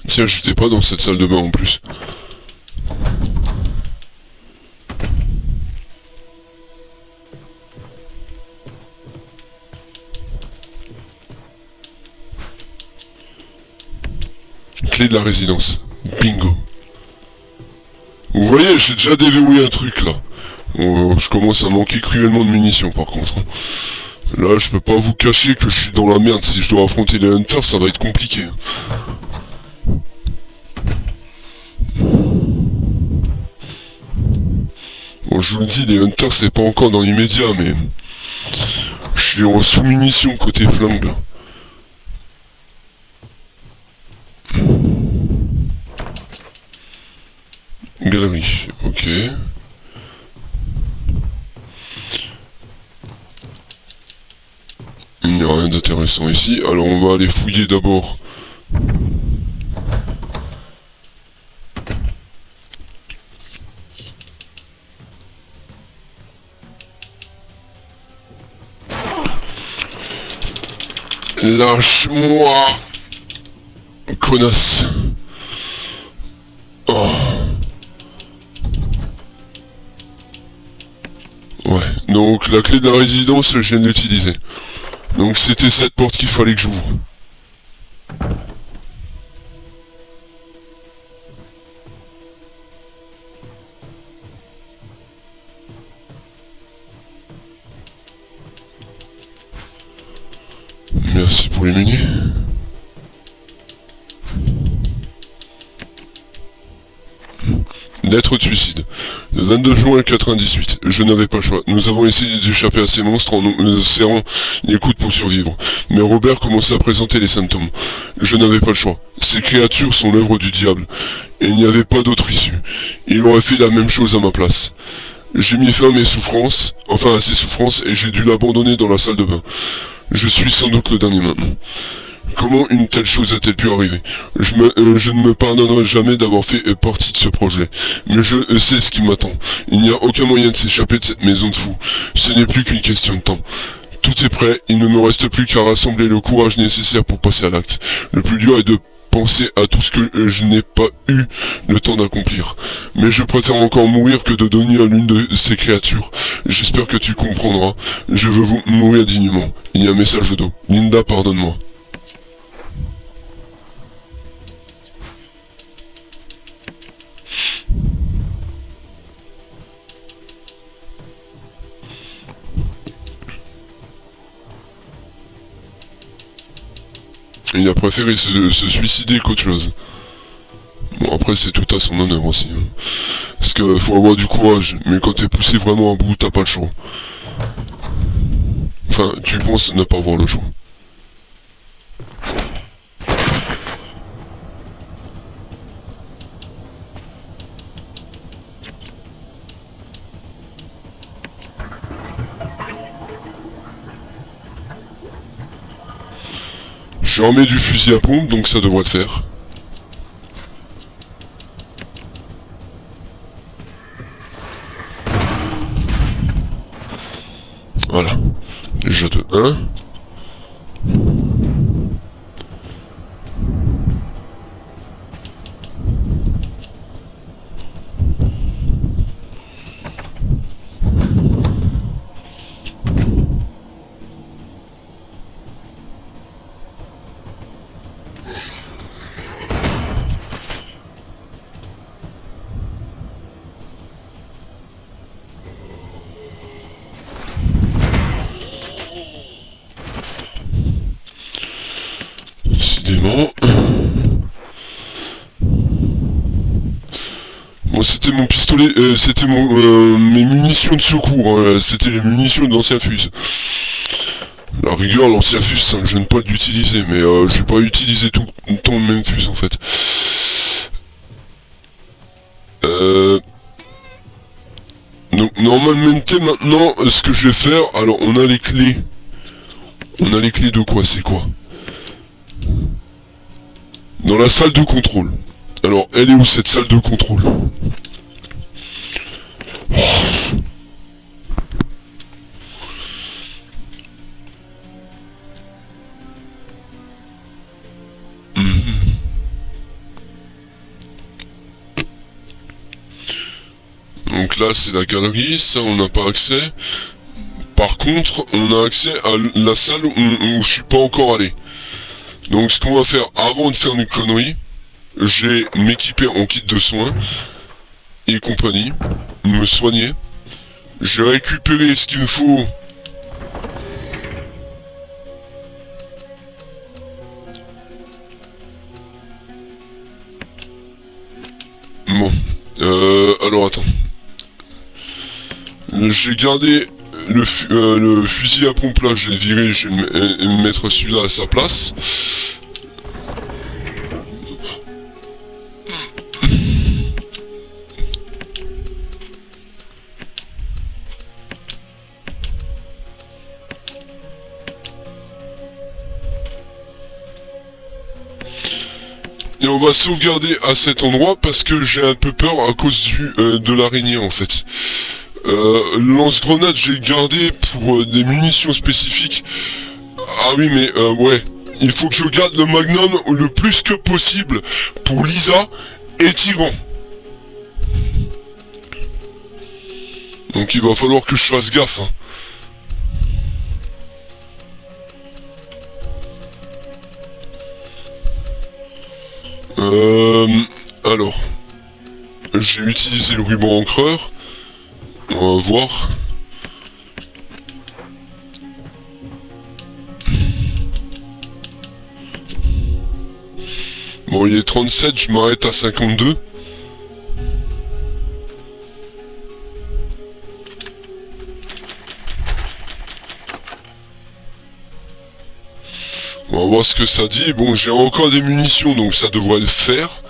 Tiens, j'étais pas dans cette salle de bain en plus. Clé de la résidence. Bingo. Vous voyez, j'ai déjà déverrouillé un truc là. Je commence à manquer cruellement de munitions par contre. Là, je peux pas vous cacher que je suis dans la merde. Si je dois affronter les hunters, ça va être compliqué. Bon, je vous le dis, les hunters, c'est pas encore dans l'immédiat, mais... je suis en sous-munitions côté flingue, là. Galerie, ok. Il n'y a rien d'intéressant ici. Alors on va aller fouiller d'abord Lâche-moi. Connasse. Oh. Ouais, donc la clé de la résidence, je viens de l'utiliser. Donc c'était cette porte qu'il fallait que j'ouvre. Merci pour les menus. Lettre de suicide. Le 22 juin 98. Je n'avais pas le choix. Nous avons essayé d'échapper à ces monstres en nous serrant les coudes pour survivre. Mais Robert commençait à présenter les symptômes. Je n'avais pas le choix. Ces créatures sont l'œuvre du diable. Et il n'y avait pas d'autre issue. Il aurait fait la même chose à ma place. J'ai mis fin à mes souffrances, enfin à ses souffrances, et j'ai dû l'abandonner dans la salle de bain. Je suis sans doute le dernier maintenant. Comment une telle chose a-t-elle pu arriver? Je ne me pardonnerai jamais d'avoir fait partie de ce projet. Mais je sais ce qui m'attend. Il n'y a aucun moyen de s'échapper de cette maison de fous. Ce n'est plus qu'une question de temps. Tout est prêt, il ne me reste plus qu'à rassembler le courage nécessaire pour passer à l'acte. Le plus dur est de penser à tout ce que je n'ai pas eu le temps d'accomplir. Mais je préfère encore mourir que de devenir l'une de ces créatures. J'espère que tu comprendras. Je veux mourir dignement. Il y a un message d'eau. Linda, pardonne-moi. Il a préféré se suicider qu'autre chose. Bon, après, c'est tout à son honneur aussi. Hein. Parce que faut avoir du courage, mais quand t'es poussé vraiment à bout, t'as pas le choix. Enfin, tu penses ne pas avoir le choix. Je remets du fusil à pompe, donc ça devrait le faire. Voilà. Déjà de 1. Décidément. Bon, c'était mon pistolet, c'était mes munitions de secours, hein, c'était les munitions d'ancien fuse. La rigueur, l'ancien fuse, ça me gêne pas d'utiliser, mais je vais pas utiliser tout le temps le même fuse en fait. Donc normalement maintenant, ce que je vais faire, alors on a les clés. On a les clés de quoi, c'est quoi? Dans la salle de contrôle. Alors, elle est où cette salle de contrôle? Donc là, c'est la galerie, ça on n'a pas accès. Par contre, on a accès à la salle où je suis pas encore allé. Donc ce qu'on va faire avant de faire une connerie, j'ai m'équiper en kit de soins et compagnie, me soigner. J'ai récupéré ce qu'il me faut. Bon, alors attends. J'ai gardé le fusil à pompe là, j'ai viré, je vais mettre celui-là à sa place. Et on va sauvegarder à cet endroit parce que j'ai un peu peur à cause de l'araignée en fait. Lance-grenade j'ai gardé pour des munitions spécifiques. Ah oui mais ouais, il faut que je garde le magnum le plus que possible pour Lisa et Tigran. Donc il va falloir que je fasse gaffe. Hein. Alors, j'ai utilisé le ruban encreur. On va voir. Bon, il est 37, je m'arrête à 52. On va voir ce que ça dit. Bon, j'ai encore des munitions, donc ça devrait le faire.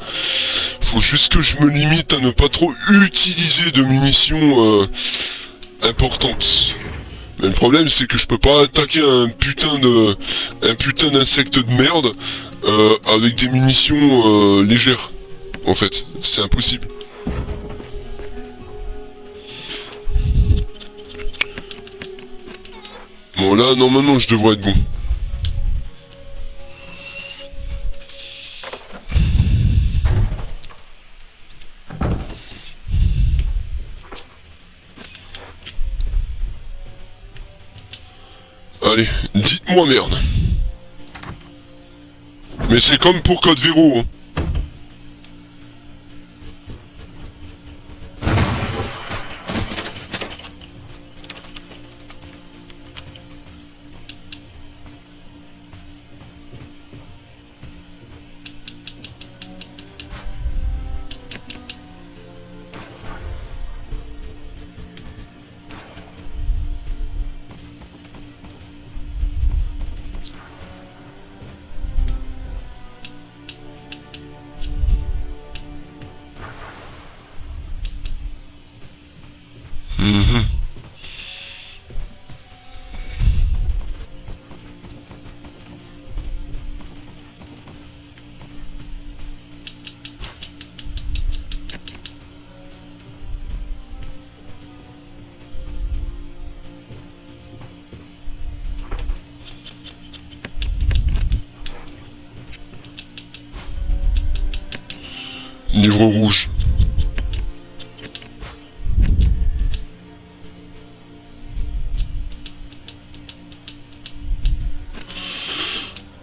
Faut juste que je me limite à ne pas trop utiliser de munitions importantes. Mais le problème, c'est que je peux pas attaquer un putain d'insecte de merde avec des munitions légères. En fait, c'est impossible. Bon, là, normalement, je devrais être bon. Allez, dites-moi merde. Mais c'est comme pour Code Véro, hein. Livre rouge.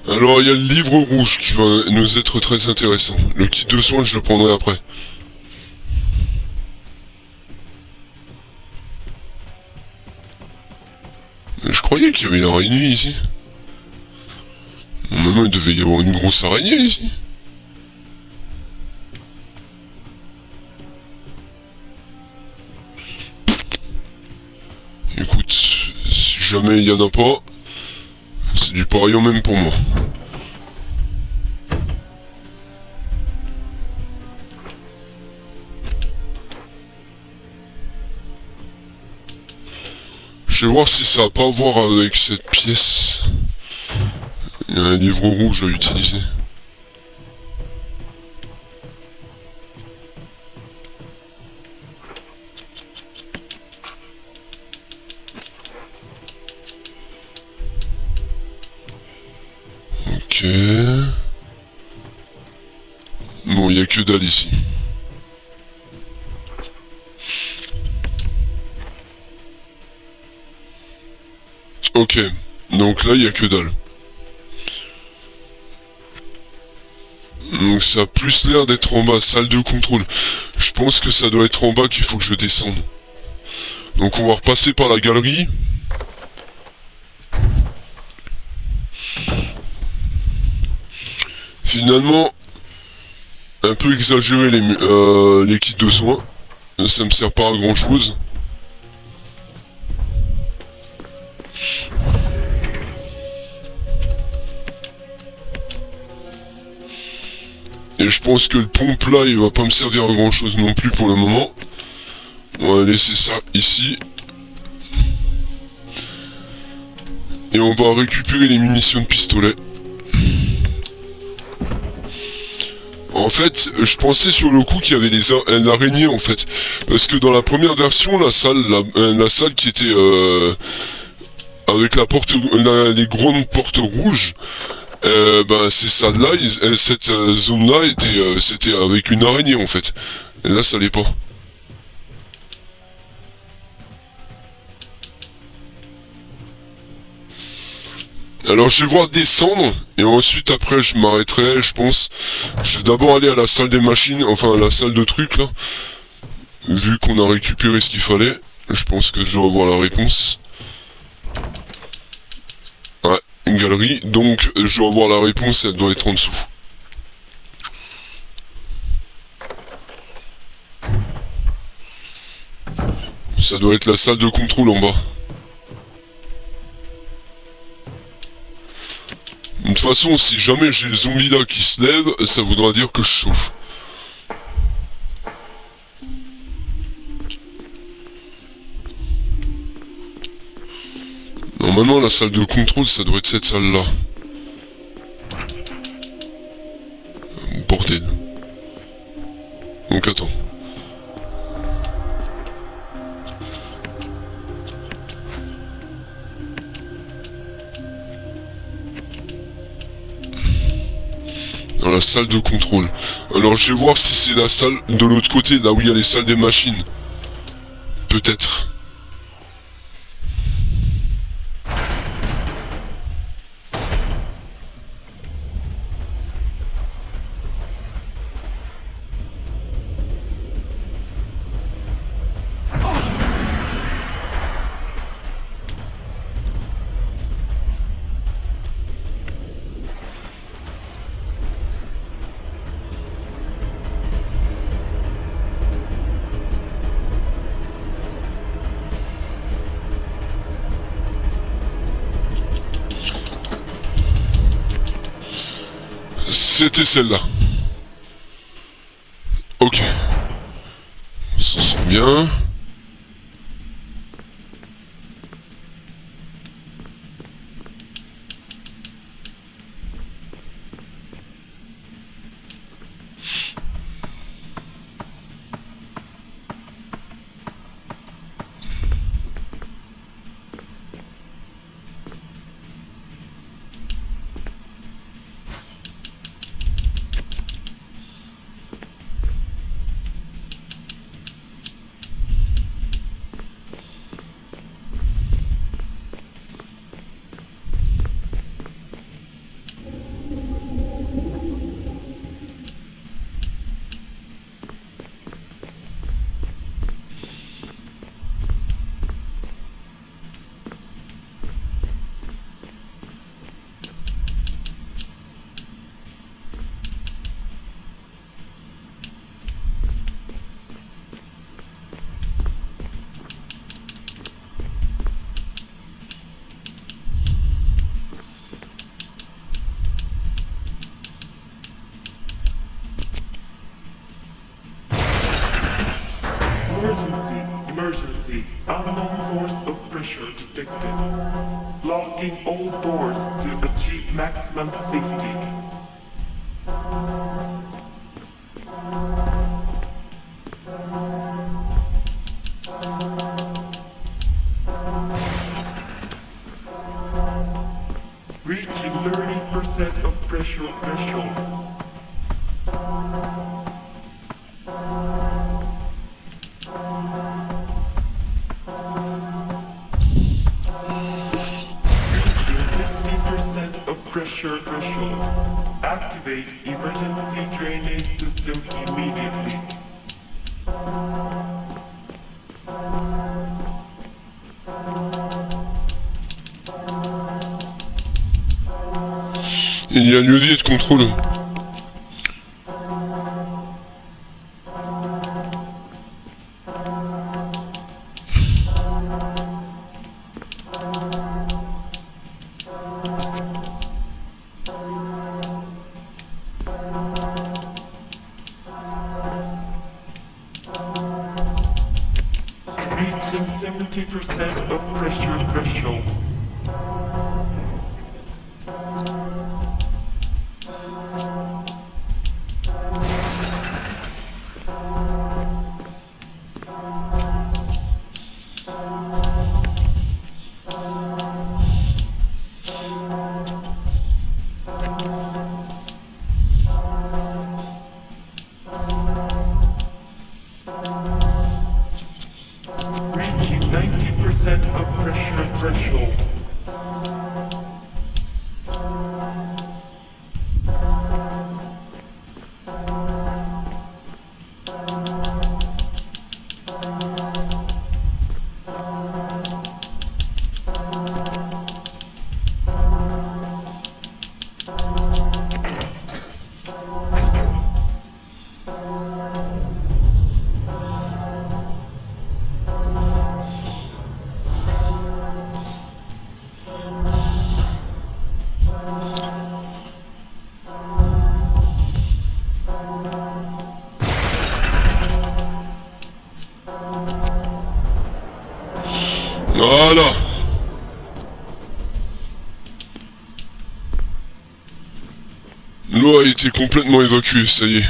Alors il y a le livre rouge qui va nous être très intéressant. Le kit de soins je le prendrai après. Je croyais qu'il y avait une araignée ici. Normalement il devait y avoir une grosse araignée ici. Écoute, si jamais il y en a pas, c'est du pareil au même pour moi. Je vais voir si ça a pas à voir avec cette pièce. Il y a un livre rouge à utiliser. Ok. Bon, il n'y a que dalle ici. Ok. Donc là, il n'y a que dalle. Donc ça a plus l'air d'être en bas, salle de contrôle. Je pense que ça doit être en bas qu'il faut que je descende. Donc on va repasser par la galerie. Finalement, un peu exagéré les kits de soins. Ça me sert pas à grand chose. Et je pense que le pompe là il va pas me servir à grand chose non plus pour le moment. On va laisser ça ici. Et on va récupérer les munitions de pistolet. En fait, je pensais sur le coup qu'il y avait une araignée en fait. Parce que dans la première version, la salle qui était avec les grandes portes rouges, Ben ces salles-là, cette zone-là était, c'était avec une araignée en fait. Et là, ça l'est pas. Alors je vais voir descendre, et ensuite après je m'arrêterai, je pense. Je vais d'abord aller à la salle des machines, enfin à la salle de trucs là. Vu qu'on a récupéré ce qu'il fallait, je pense que je vais avoir la réponse. Ouais, une galerie, donc je dois avoir la réponse, elle doit être en dessous. Ça doit être la salle de contrôle en bas. De toute façon, si jamais j'ai le zombie là qui se lève, ça voudra dire que je chauffe. Normalement, la salle de contrôle, ça doit être cette salle-là. Bordel. Donc attends. Dans la salle de contrôle. Alors je vais voir si c'est la salle de l'autre côté, là où il y a les salles des machines. Peut-être. C'était celle-là. Ok. On s'en sort bien. Emergency. Unknown source of pressure detected. Locking all doors to achieve maximum safety. Reaching 30% of pressure threshold. Pressure threshold. Activate emergency drainage system immediately. Il y a un levier de contrôle. Reaching 70% of pressure threshold. set a pressure threshold. Voilà. L'eau a été complètement évacuée, ça y est.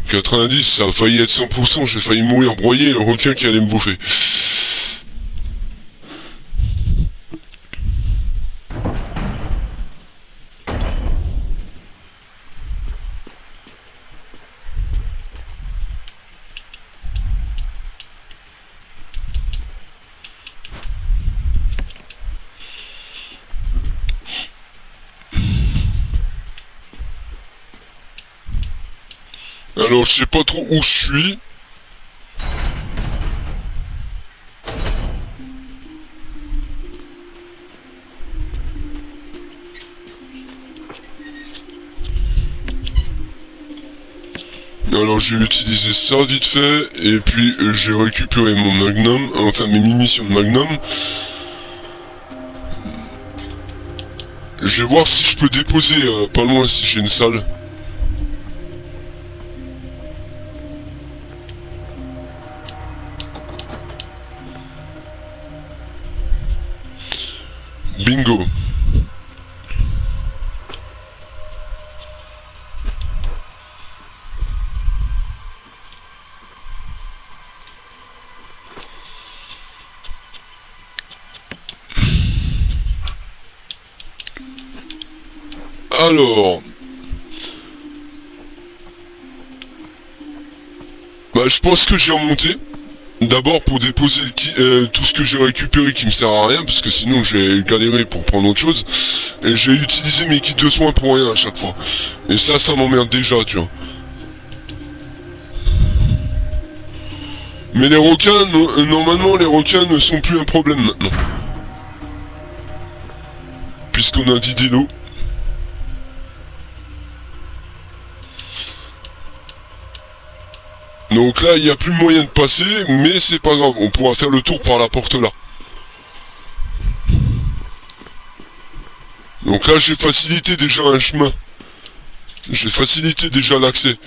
90, ça a failli être 100%, j'ai failli mourir broyé, le requin qui allait me bouffer. Alors je sais pas trop où je suis. Alors j'ai utilisé ça vite fait, et puis j'ai récupéré mon magnum, enfin mes munitions de magnum. Je vais voir si je peux déposer pas loin si j'ai une salle. Bingo. Alors... Bah je pense que j'ai remonté. D'abord pour déposer tout ce que j'ai récupéré qui me sert à rien, parce que sinon j'ai galéré pour prendre autre chose. Et j'ai utilisé mes kits de soins pour rien à chaque fois. Et ça m'emmerde déjà, tu vois. Mais les requins, normalement les requins ne sont plus un problème maintenant. Puisqu'on a dit d'eau. Donc là, il n'y a plus moyen de passer, mais c'est pas grave, on pourra faire le tour par la porte là. Donc là, j'ai facilité déjà un chemin. J'ai facilité déjà l'accès.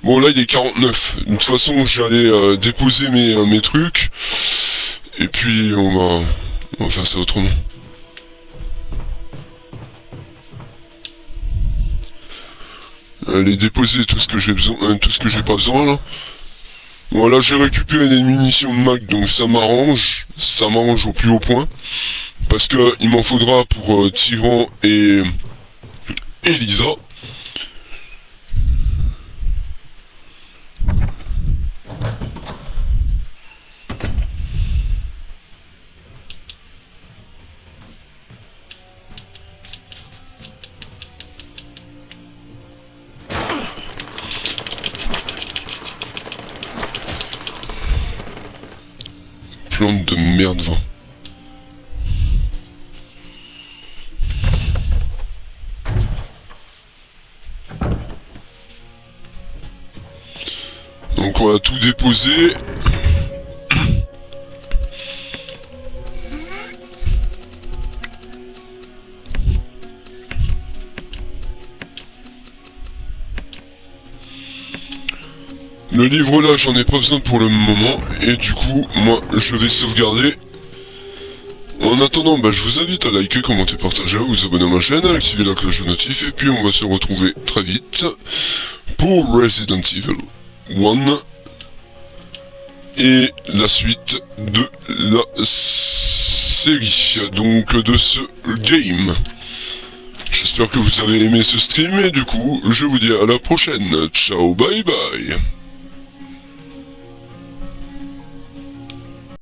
Bon, là, il est 49. De toute façon, j'allais déposer mes trucs. Et puis, on va faire ça autrement. Aller déposer tout ce que j'ai besoin, tout ce que j'ai pas besoin là. Voilà, j'ai récupéré des munitions de mag, donc ça m'arrange au plus haut point. Parce que il m'en faudra pour Tyran et Elisa. Plante de merde, va. Donc on va tout déposer. Le livre là, j'en ai pas besoin pour le moment, et du coup, moi, je vais sauvegarder. En attendant, bah, je vous invite à liker, commenter, partager, vous abonner à ma chaîne, à activer la cloche de notif, et puis on va se retrouver très vite pour Resident Evil 1 et la suite de la série, donc de ce game. J'espère que vous avez aimé ce stream, et du coup, je vous dis à la prochaine. Ciao, bye bye.